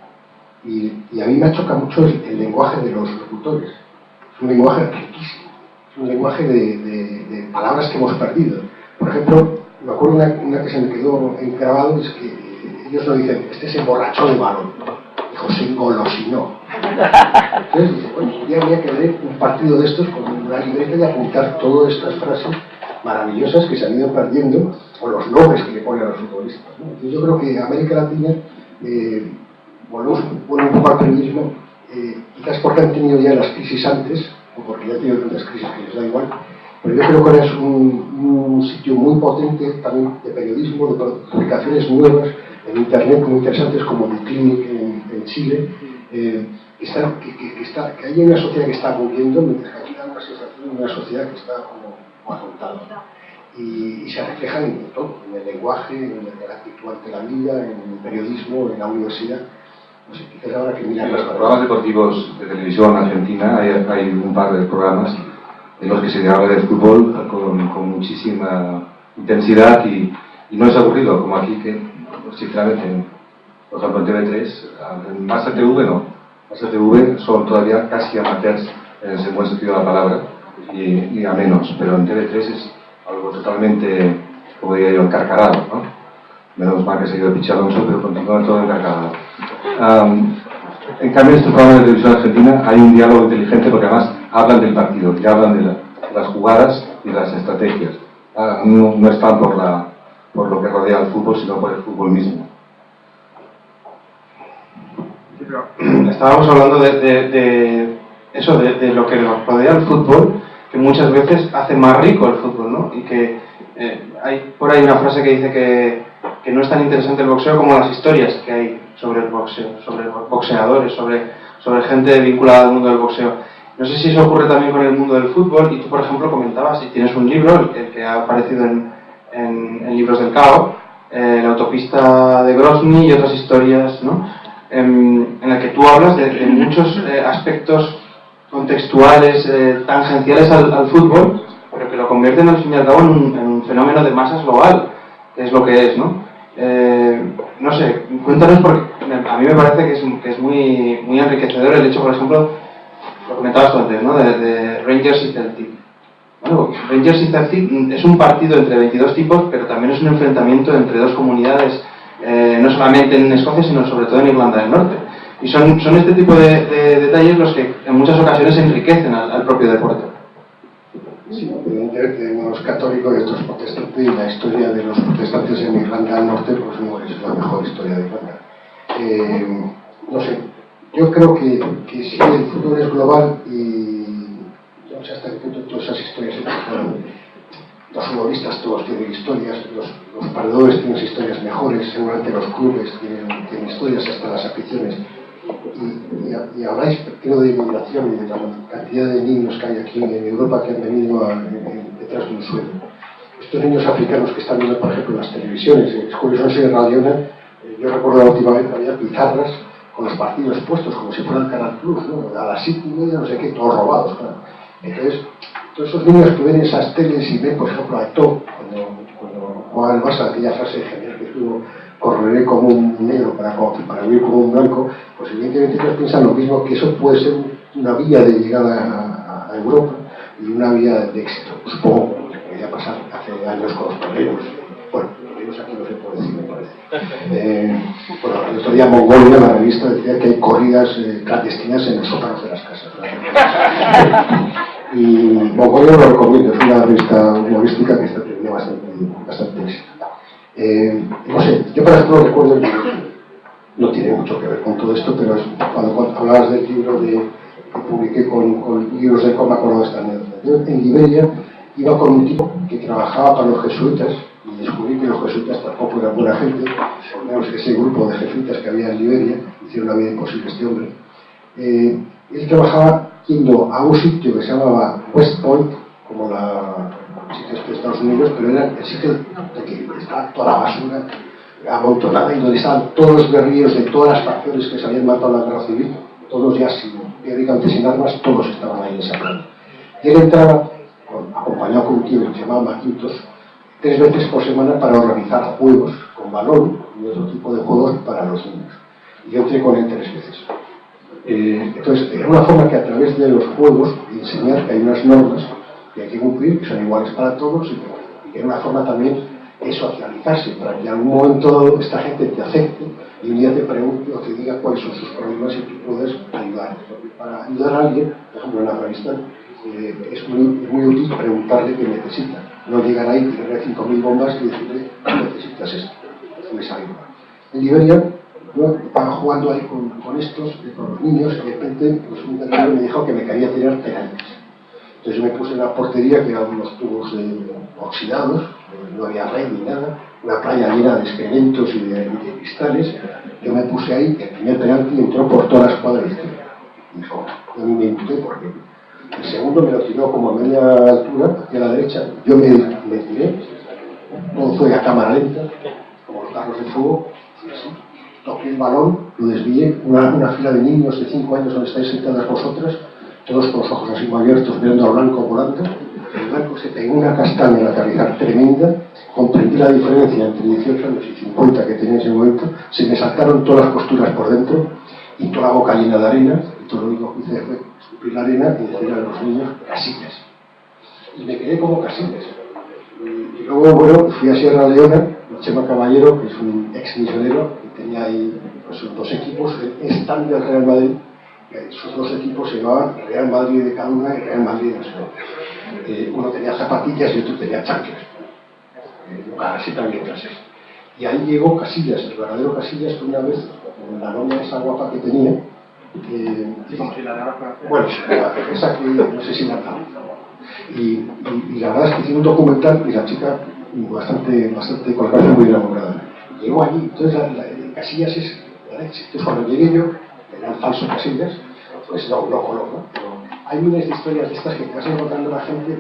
y a mí me choca mucho el lenguaje de los locutores. Es un lenguaje riquísimo, es un lenguaje de palabras que hemos perdido. Por ejemplo, me acuerdo una que se me quedó grabado, es que ellos no dicen, este se emborrachó de balón, dijo, se engolosinó. Entonces dice, bueno, un día habría que ver un partido de estos con una libreta y apuntar todas estas frases maravillosas que se han ido perdiendo, o los nombres que le ponen a los futbolistas, ¿no? Entonces yo creo que América Latina, volvemos un poco al periodismo, quizás porque han tenido ya las crisis antes, o porque ya han tenido tantas crisis que les da igual, pero yo creo que ahora es un sitio muy potente también de periodismo, de publicaciones nuevas en Internet, muy interesantes, como The Clinic en Chile, que hay una sociedad que está muriendo, mientras que aquí da una sensación de una sociedad que está como atontada. Y se reflejan en todo, en el lenguaje, en la actitud ante la vida, en el periodismo, en la universidad. No sé, quizás ahora que mirar los programas deportivos de televisión argentina, hay un par de programas en los que se habla de fútbol con muchísima intensidad y no es aburrido, como aquí, que sinceramente, por ejemplo, en TV3, en Barça TV no. Barça TV son todavía casi amateurs en el buen sentido de la palabra y a menos, pero en TV3 es algo totalmente, como diría yo, encarcarado, ¿no? Menos mal que se ha ido Pichi Alonso, pero continúa todo encarcarado. En cambio, en estos programas de televisión argentina hay un diálogo inteligente porque además hablan del partido y hablan de las jugadas y las estrategias. No están por lo que rodea al fútbol, sino por el fútbol mismo. Sí, pero estábamos hablando de eso, de lo que nos rodea al fútbol, que muchas veces hace más rico el fútbol, ¿no? Y que hay por ahí una frase que dice que no es tan interesante el boxeo como las historias que hay sobre el boxeo, sobre boxeadores, sobre gente vinculada al mundo del boxeo. No sé si eso ocurre también con el mundo del fútbol, y tú, por ejemplo, comentabas, y tienes un libro, el que ha aparecido en Libros del Cao, La autopista de Grozny y otras historias, ¿no? En la que tú hablas de muchos aspectos contextuales, tangenciales al fútbol, pero que lo convierten al fin y al cabo en un fenómeno de masas global, que es lo que es, ¿no? No sé, cuéntanos, porque a mí me parece que es muy, muy enriquecedor el hecho, por ejemplo, lo comentabas tú antes, ¿no? De Rangers y Celtic. Bueno, Rangers y Celtic es un partido entre 22 tipos, pero también es un enfrentamiento entre dos comunidades, no solamente en Escocia, sino sobre todo en Irlanda del Norte. Y son este tipo de detalles los que en muchas ocasiones enriquecen al propio deporte. Sí, evidentemente los católicos y otros protestantes, y la historia de los protestantes en Irlanda del Norte pues no es la mejor historia de Irlanda. No sé, yo creo que sí, el fútbol es global y no sé hasta qué punto todas esas historias se pasan. Los futbolistas todos tienen historias, los perdedores tienen historias mejores, seguramente los clubes tienen historias, hasta las aficiones. Y habláis, creo, de inmigración y de la cantidad de niños que hay aquí en Europa que han venido detrás de un sueño. Estos niños africanos que están viendo, por ejemplo, en las televisiones, es curioso, soy de Radiona, yo recuerdo la última vez que había pizarras con los partidos puestos, como si fuera el Canal Plus, ¿no? A las 7:30, no sé qué, todos robados, claro. Entonces, todos esos niños que ven esas teles y ven, por ejemplo, a Eto'o, cuando juega el Barça, aquella frase genial que tuvo, correré como un negro para vivir como un blanco, pues evidentemente ellos piensan lo mismo, que eso puede ser una vía de llegada a Europa y una vía de éxito. Supongo que podría pasar hace años con los toreros. Bueno, toreros aquí no se puede decir, me parece. Bueno, el otro día Mongolia, la revista, decía que hay corridas clandestinas en los sótanos de las casas, ¿verdad? Y Mongolia lo recomiendo, es una revista humorística que está teniendo bastante éxito. No sé, yo por ejemplo recuerdo el libro, no tiene mucho que ver con todo esto, pero es cuando hablabas del libro que publiqué con Libros del Cao, me acuerdo de esta anécdota. Yo en Liberia iba con un tipo que trabajaba para los jesuitas y descubrí que los jesuitas tampoco eran buena gente, digamos que ese grupo de jesuitas que había en Liberia hicieron la vida imposible a este hombre. Él trabajaba yendo a un sitio que se llamaba West Point, como la sitios de Estados Unidos, pero era el sitio de que estaba toda la basura amontonada y donde estaban todos los guerrilleros de todas las facciones que se habían matado en la guerra civil, todos ya teóricamente sin armas, todos estaban ahí en esa playa. Y él entraba, acompañado con un tío que se llamaba Maquintos, 3 veces por semana para organizar juegos con balón y otro tipo de juegos para los niños. Y yo entré con él 3 veces. Entonces, era una forma que a través de los juegos de enseñar que hay unas normas que hay que cumplir, que son iguales para todos, y que es una forma también de socializarse, para que en algún momento esta gente te acepte y un día te pregunte o te diga cuáles son sus problemas y tú puedes ayudar. Porque para ayudar a alguien, por ejemplo en Afganistán, es muy útil preguntarle qué necesita. No llegar ahí, tirarle 5.000 bombas y decirle, necesitas esto, les ayuda. En Liberia, yo estaba jugando ahí con los niños, y de repente pues, un niño me dijo que me quería tirar penaltis. Entonces yo me puse en la portería, que eran unos tubos oxidados, no había red ni nada, una playa llena de excrementos y de cristales. Yo me puse ahí, el primer penalti entró por toda la escuadra izquierda. Dijo, yo ni me imputé porque el segundo me lo tiró como a media altura, hacia la derecha, yo me tiré, todo fue a cámara lenta, como los carros de fuego, y así. Toqué el balón, lo desvié, una fila de niños de 5 años donde estáis sentadas vosotras, todos con los ojos así muy abiertos, viendo al blanco volando. El blanco se pegó una castaña al aterrizar tremenda, comprendí la diferencia entre 18 años y 50 que tenía en ese momento, se me saltaron todas las costuras por dentro y toda la boca llena de arena, y todo lo único que hice fue escupir la arena y decir a los niños, Casillas. Y me quedé como Casillas. Y luego, bueno, fui a Sierra Leona, Chema Caballero, que es un ex misionero, que tenía ahí pues, dos equipos, el stand del Real Madrid. Esos dos equipos se llamaban Real Madrid de Caduna y Real Madrid de Oslo. Uno tenía zapatillas y otro tenía chanclas. Así también clases. Y ahí llegó Casillas, el verdadero Casillas, que una vez, con la novia esa guapa que tenía, bueno, esa que no sé si la han. Y la verdad es que tiene un documental y la chica bastante con la cabeza muy enamorada. Llegó allí, entonces Casillas es la leche. Entonces cuando llegué yo, era el falso Casillas, pues no coló, ¿no? Pero hay miles de historias de estas que te vas encontrando la gente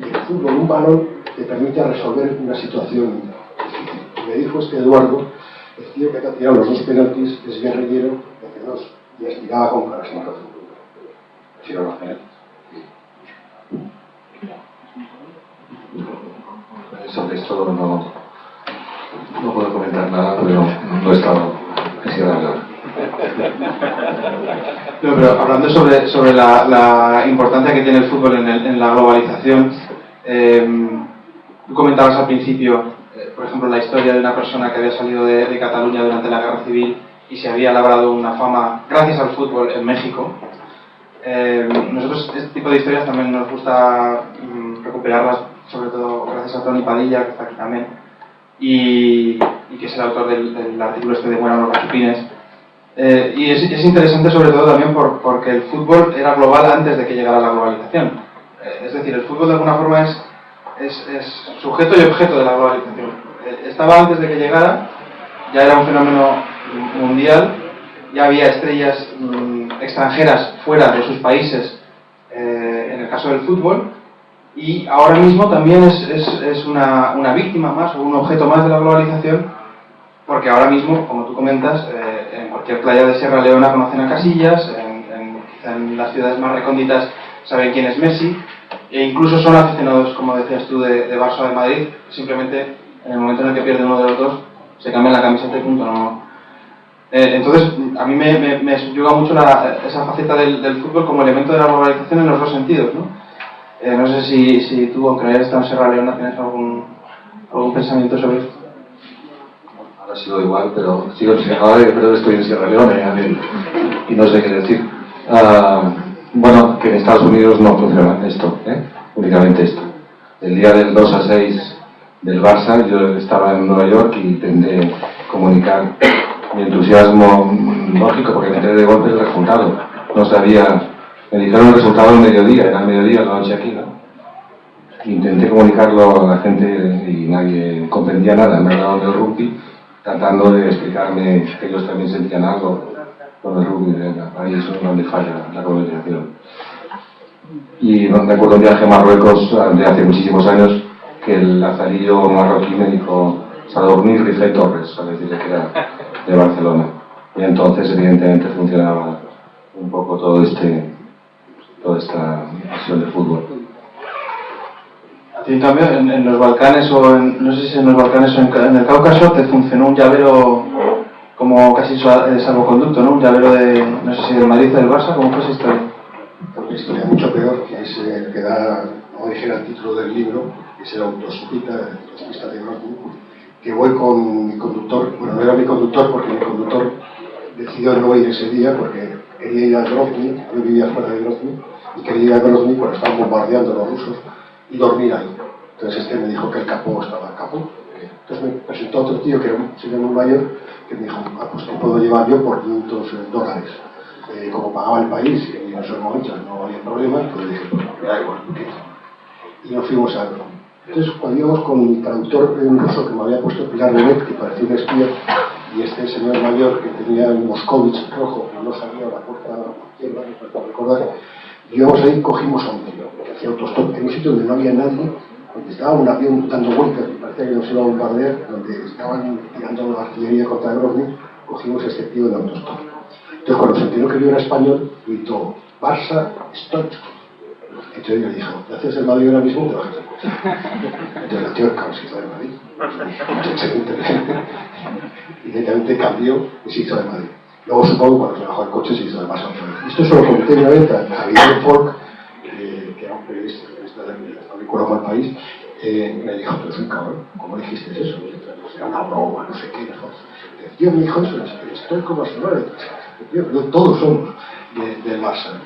y el fútbol, un balón, te permite resolver una situación difícil. Y me dijo Eduardo, el tío que te ha tirado los dos penaltis es guerrillero, hace dos, y aspiraba con Kalashnikov. Prefiero los penaltis. Sobre esto no puedo comentar nada, pero no he estado quisiera hablar. No, pero hablando sobre la importancia que tiene el fútbol en la globalización, tú comentabas al principio, por ejemplo, la historia de una persona que había salido de Cataluña durante la Guerra Civil y se había labrado una fama gracias al fútbol en México. Nosotros este tipo de historias también nos gusta recuperarlas, sobre todo gracias a Tony Padilla, que está aquí también, y que es el autor del artículo este de Mueran los Cachupines. Y es interesante sobre todo también porque el fútbol era global antes de que llegara la globalización. Es decir, el fútbol de alguna forma es sujeto y objeto de la globalización. Estaba antes de que llegara, ya era un fenómeno mundial, ya había estrellas extranjeras fuera de sus países, en el caso del fútbol, y ahora mismo también es una víctima más o un objeto más de la globalización, porque ahora mismo, como tú comentas, en cualquier playa de Sierra Leona conocen a Casillas, en las ciudades más recónditas saben quién es Messi, e incluso son aficionados, como decías tú, de Barça o de Madrid, simplemente en el momento en el que pierde uno de los dos, se cambian la camiseta y punto. No. Entonces, a mí me subyuga mucho esa faceta del fútbol como elemento de la globalización en los dos sentidos, ¿no? No sé si tú, aunque hayas estado en Sierra Leona, tienes algún pensamiento sobre esto. Ahora sigo igual, pero pero estoy en Sierra Leona y no sé qué decir. Bueno, que en Estados Unidos no funciona esto, únicamente esto. El día del 2-6 del Barça, yo estaba en Nueva York y intenté comunicar mi entusiasmo lógico, porque me enteré de golpe el resultado. No sabía, me dijeron el resultado al mediodía, era al mediodía, la noche aquí, ¿no? Intenté comunicarlo a la gente y nadie comprendía nada, me hablaron del rugby, tratando de explicarme que ellos también sentían algo con el rugby. Ahí es donde falla la comunicación. Y me acuerdo un viaje a Marruecos de hace muchísimos años, que el lazarillo marroquí me dijo Sadorní Rifle Torres, ¿sabes? Dice que era de Barcelona. Y entonces, evidentemente, funcionaba un poco toda esta acción de fútbol. A ti, en cambio, en los Balcanes no sé si en los Balcanes o en el Cáucaso, te funcionó un llavero como casi salvoconducto, ¿no? Un llavero de, no sé si del Madrid o del Barça, ¿cómo fue esa historia? Una historia mucho peor, que es el que da, como dijera el título del libro, que es el autostopista de Grozny, que voy con mi conductor. Bueno, no era mi conductor porque mi conductor decidió no ir ese día porque quería ir a Grozny, yo vivía fuera de Grozny, y quería ir a Grozny cuando estaban bombardeando los rusos y dormir ahí. Entonces este me dijo que el capó estaba capó. Entonces me presentó otro tío que era un señor muy mayor que me dijo, pues te puedo llevar yo por $500. Como pagaba el país, y en esos momentos no había problema, pues dije, pues me da igual, y nos fuimos a Grozny. Entonces, cuando íbamos con mi traductor ruso que me había puesto Pilar Benet, que parecía un espía, y este señor mayor que tenía el Moscovich rojo, que no salía a la puerta izquierda, para recordar, y íbamos ahí, cogimos a un tío que hacía autostop en un sitio donde no había nadie, donde estaba un avión dando vueltas, que parecía que nos iba a bombardear, donde estaban tirando la artillería contra Grozny, cogimos a este tío en autostop. Entonces, cuando se enteró que yo era español, gritó, Barça, Stoichkov. Entonces yo le dije, ¿te haces el Madrid ahora mismo? Te bajas del coche. Entonces el tío, claro, se hizo de Madrid. Inmediatamente cambió y se hizo de Madrid. Luego supongo cuando se bajó el coche se hizo de Barça otra vez. Esto se lo conté una vez a Javier Folk, que era un periodista del Curama del País, me dijo, pero soy un cabrón, ¿cómo dijiste eso? Era una broma, no sé qué. El tío me dijo eso, estoy como Barcelona, todos somos del Barça.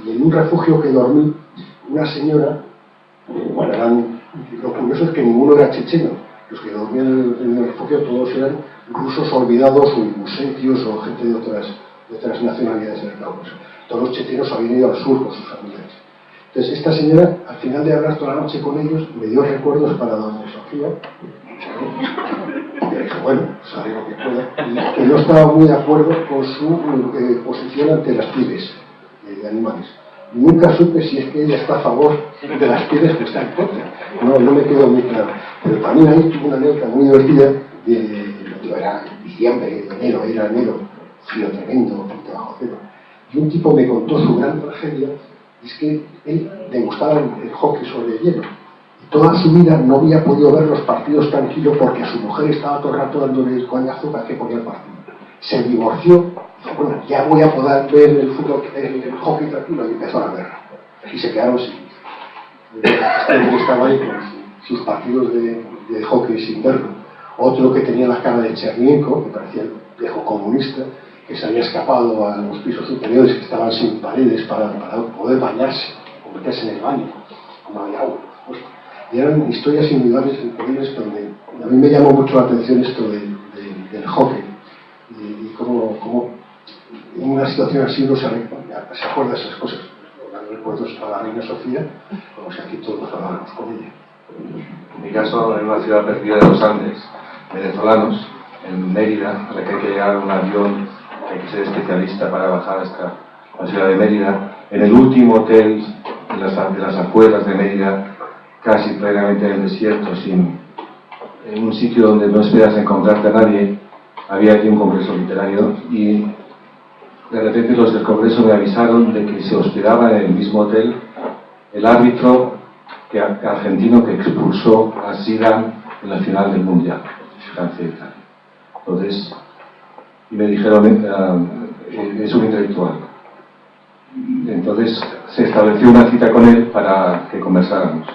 Y en un refugio que dormí, una señora, bueno, lo curioso es que ninguno era checheno. Los que dormían en el refugio todos eran rusos olvidados o ingusetios o gente de otras nacionalidades del Cáucaso. Todos los chechenos habían ido al sur con sus familiares. Entonces esta señora, al final de hablar toda la noche con ellos, me dio recuerdos para doña Sofía. Y le dije, bueno, pues haré lo que pueda. Y que no estaba muy de acuerdo con su posición ante las pieles de animales. Nunca supe si es que ella está a favor de las pieles o está en contra. No me quedó muy claro. Pero también ahí tuvo una anécdota muy divertida. Era diciembre, era enero, frío tremendo, bajo cero. Y un tipo me contó su gran tragedia. Es que él le gustaba el hockey sobre hielo. Y toda su vida no había podido ver los partidos tranquilos porque a su mujer estaba todo el rato dándole el coñazo para que ponía el partido. Se divorció. Dijo, bueno, ya voy a poder ver el fútbol, el hockey tranquilo, y empezó la guerra. Y se quedaron sin. Estaba ahí con sus partidos de hockey sin verlo. Otro que tenía la cara de Chernenko, que parecía el viejo comunista, que se había escapado a los pisos superiores que estaban sin paredes para poder bañarse o meterse en el baño, como había agua. Y eran historias individuales increíbles donde a mí me llamó mucho la atención esto del hockey y cómo en una situación así uno se acuerda de esas cosas. Recuerdos a la reina Sofía, como si aquí todos habláramos con ella. En mi caso, en una ciudad perdida de los Andes, venezolanos, en Mérida, a la que hay que llegar un avión, hay que ser especialista para bajar hasta la ciudad de Mérida, en el último hotel de las afueras de Mérida, casi plenamente en el desierto, en un sitio donde no esperas encontrarte a nadie, había aquí un congreso literario y de repente los del congreso me avisaron de que se hospedaba en el mismo hotel el árbitro argentino que expulsó a Zidane en la final del Mundial, Francia e Italia. Entonces, y me dijeron, es un intelectual. Entonces se estableció una cita con él para que conversáramos.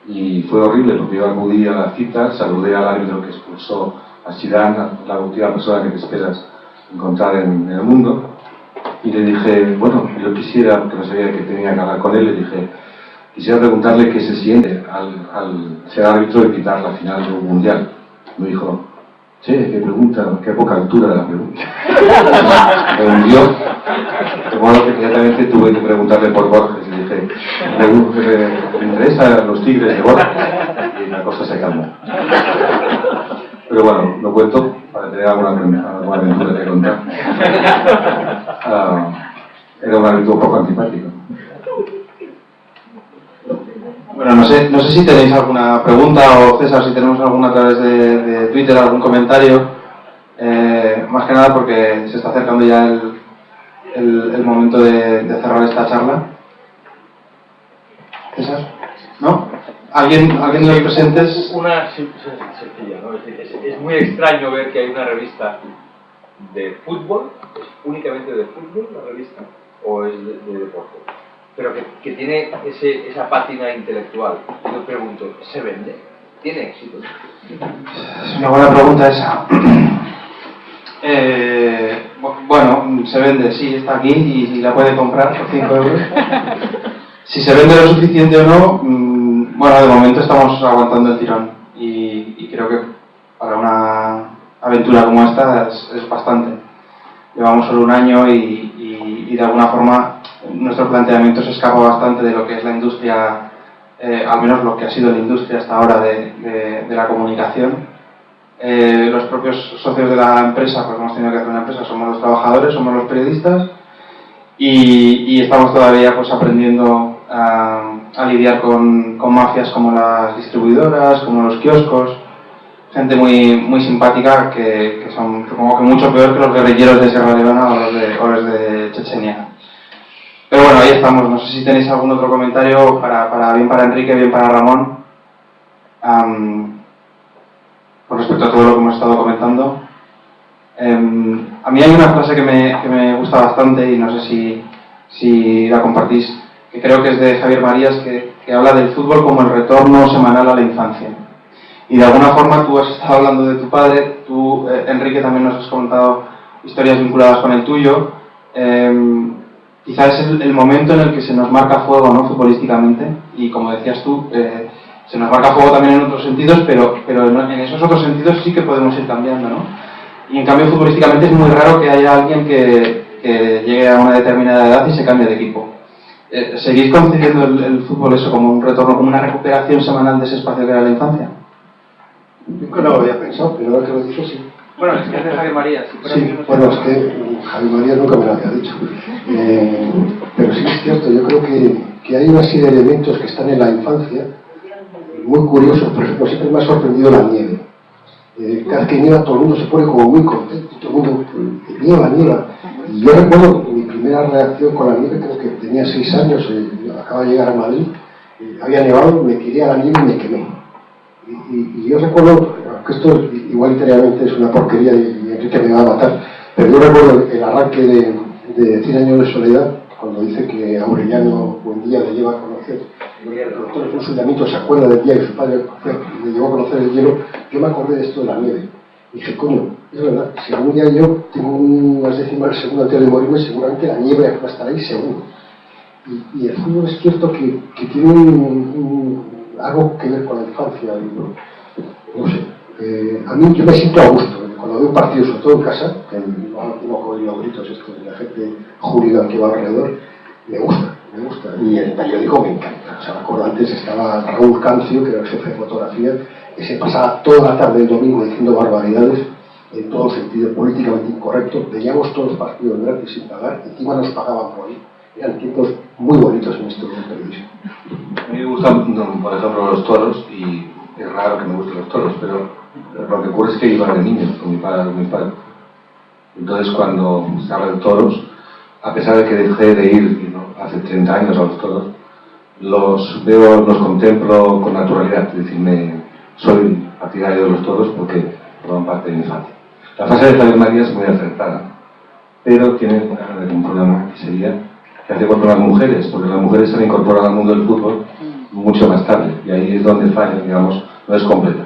Y fue horrible porque yo acudí a la cita, saludé al árbitro que expulsó a Zidane, la última persona que te esperas encontrar en el mundo, y le dije, bueno, yo quisiera, porque no sabía que tenía que hablar con él, le dije, quisiera preguntarle qué se siente al ser árbitro y quitar la final de un mundial. Me dijo, che, qué pregunta, qué poca altura de la pregunta. Me hundió, de modo que inmediatamente tuve que preguntarle por Borges, y dije, ¿me interesan los tigres de Borges? Y la cosa se calmó. Pero bueno, lo cuento para tener alguna aventura que contar. Era un árbitro un poco antipático. Bueno, no sé si tenéis alguna pregunta o César, si tenemos alguna a través de Twitter, algún comentario. Más que nada porque se está acercando ya el momento de cerrar esta charla. ¿César? ¿No? ¿Alguien de los presentes? Una sencilla, ¿no? Es muy extraño ver que hay una revista de fútbol, ¿es únicamente de fútbol la revista? ¿O es de deporte? Pero que tiene esa pátina intelectual. Yo pregunto, ¿se vende? ¿Tiene éxito? Es una buena pregunta esa. Bueno, se vende, sí, está aquí y la puede comprar por 5 euros. Si se vende lo suficiente o no, bueno, de momento estamos aguantando el tirón y creo que para una aventura como esta es bastante. Llevamos solo un año y de alguna forma nuestro planteamiento se escapa bastante de lo que es la industria, al menos lo que ha sido la industria hasta ahora de la comunicación. Los propios socios de la empresa, pues hemos tenido que hacer una empresa, somos los trabajadores, somos los periodistas y estamos todavía pues aprendiendo a lidiar con mafias como las distribuidoras, como los kioscos, gente muy simpática que son supongo que mucho peor que los guerrilleros de Sierra Leona o los de Chechenia. bueno, ahí estamos. No sé si tenéis algún otro comentario bien para Enrique, bien para Ramón, con respecto a todo lo que hemos estado comentando. A mí hay una frase que me gusta bastante y no sé si la compartís, que creo que es de Javier Marías, que habla del fútbol como el retorno semanal a la infancia. Y de alguna forma tú has estado hablando de tu padre, tú, Enrique, también nos has contado historias vinculadas con el tuyo. Quizás es el momento en el que se nos marca fuego, ¿no?, futbolísticamente, y como decías tú, se nos marca fuego también en otros sentidos, pero en esos otros sentidos sí que podemos ir cambiando, ¿no? Y en cambio futbolísticamente es muy raro que haya alguien que llegue a una determinada edad y se cambie de equipo. ¿Seguís considerando el fútbol eso como un retorno, como una recuperación semanal de ese espacio que era la infancia? Nunca no lo había pensado, pero ahora que lo dices, sí. Bueno, es que es de Javier Marías. Sí, bueno, es que Javier Marías nunca me lo había dicho. Pero sí es cierto, yo creo que hay una serie de elementos que están en la infancia muy curiosos. Por ejemplo, siempre me ha sorprendido la nieve. Cada vez que nieva todo el mundo se pone como muy contento, todo el mundo nieva. Y yo recuerdo mi primera reacción con la nieve, creo que tenía 6 años, acababa de llegar a Madrid, había nevado, me tiré a la nieve y me quemé. Y yo recuerdo, aunque esto igual interiormente es una porquería y Enrique me va a matar, pero yo recuerdo el arranque de 100 años de soledad, cuando dice que Aureliano Buendía le lleva a conocer el doctor en su llamamiento, se acuerda del día que su padre le llevó a conocer el hielo. Yo me acordé de esto de la nieve y dije, coño, es verdad, si algún día yo tengo unas décimas segundos antes de morirme, seguramente la nieve va a estar ahí seguro. Y el fútbol es cierto que tiene algo que ver con la infancia, no sé, a mí yo me siento a gusto cuando veo un partido, sobre todo en casa, que no oigo los gritos estos de la gente hooligan que va alrededor, me gusta, y el periódico me encanta. O sea, me acuerdo antes estaba Raúl Cancio, que era el jefe de fotografía, que se pasaba toda la tarde el domingo diciendo barbaridades, en todo sentido políticamente incorrecto. Veíamos todos los partidos gratis sin pagar, encima nos pagaban por ahí. Eran tiempos muy bonitos en esto del periodismo. A mí me gustan, por ejemplo, los toros, y es raro que me gusten los toros, pero lo que ocurre es que iba de niño con mi padre. Entonces, cuando se habla de toros, a pesar de que dejé de ir hace 30 años a los toros, los veo, los contemplo con naturalidad. Es decir, soy partidario de los toros porque forman parte de mi infancia. La frase de Javier Marías es muy acertada, pero tiene un problema, que sería que hace con las mujeres, porque las mujeres se han incorporado al mundo del fútbol mucho más tarde, y ahí es donde falla, digamos, no es completa.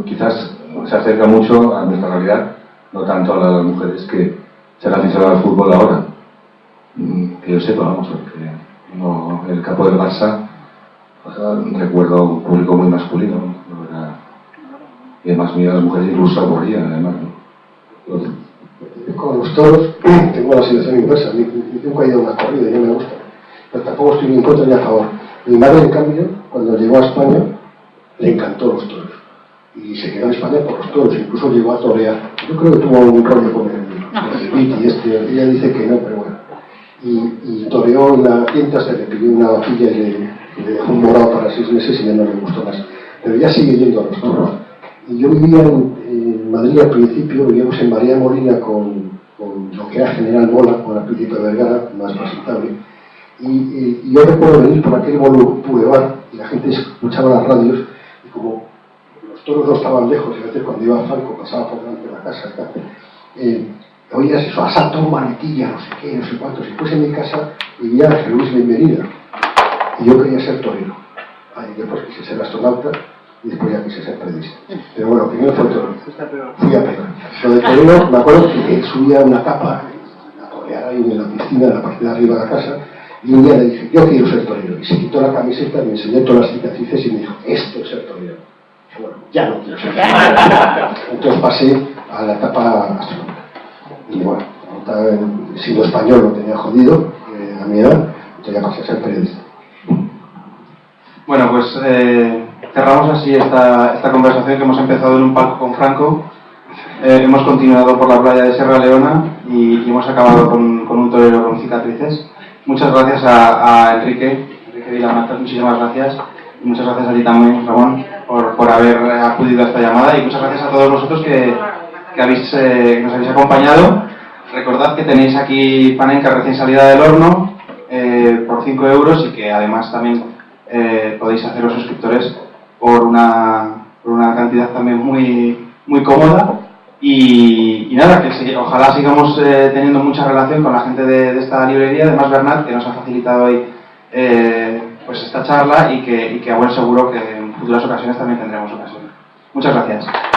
Quizás se acerca mucho a nuestra realidad, no tanto a la de las mujeres que se han aficionado al fútbol ahora. Que yo sepa, vamos, porque en el campo del Barça recuerdo un público muy masculino, ¿no? Y además mira a las mujeres incluso aburrían, además, ¿no? Con los toros tengo la situación inversa. Nunca he ido a una corrida y no me gusta, pero tampoco estoy ni en contra ni a favor. Mi madre, en cambio, cuando llegó a España, le encantó los toros y se quedó en España por los toros, incluso llegó a torear. Yo creo que tuvo un rollo con el Viti ella dice que no, pero bueno. Y toreó en la quinta, se le pidió una vajilla y le dejó un morado para 6 meses y ya no le gustó más, pero ya sigue yendo a los toros. Y yo vivía en Madrid al principio, vivíamos en María Molina con lo que era General Mola, con el Príncipe de Vergara, más presentable. Y yo recuerdo venir por aquel boulevard y la gente escuchaba las radios, y como los toros no estaban lejos, y a veces cuando iba a Franco pasaba por delante de la casa, oías eso, asalto, manetilla, no sé qué, no sé cuántos. Y después en mi casa vivía Ángel Luis Bienvenida, y yo quería ser torero. Y después quise ser astronauta, y después ya quise ser periodista. Pero bueno, primero fue torero. Fui a pegar. Lo de torero, me acuerdo que subía una capa a torear ahí en la piscina, en la parte de arriba de la casa, y un día le dije, yo quiero ser torero. Y se quitó la camiseta, me enseñó todas las cicatrices y me dijo, esto es ser torero. Y bueno, ya no quiero ser torero. Entonces pasé a la etapa astronauta. Y bueno, siendo español lo tenía jodido a mi edad, entonces ya pasé a ser periodista. Bueno, pues cerramos así esta conversación que hemos empezado en un palco con Franco. Hemos continuado por la playa de Sierra Leona y hemos acabado con un torero con cicatrices. Muchas gracias a Enrique Vila-Matas, muchísimas gracias. Y muchas gracias a ti también, Ramón, por haber acudido a esta llamada, y muchas gracias a todos vosotros que nos habéis acompañado. Recordad que tenéis aquí panenca recién salida del horno, por 5 euros y que además también podéis haceros suscriptores por una cantidad también muy cómoda. Y nada, que ojalá sigamos teniendo mucha relación con la gente de esta librería de Mas Bernat, que nos ha facilitado hoy pues esta charla y que a buen seguro que en futuras ocasiones también tendremos ocasión. Muchas gracias.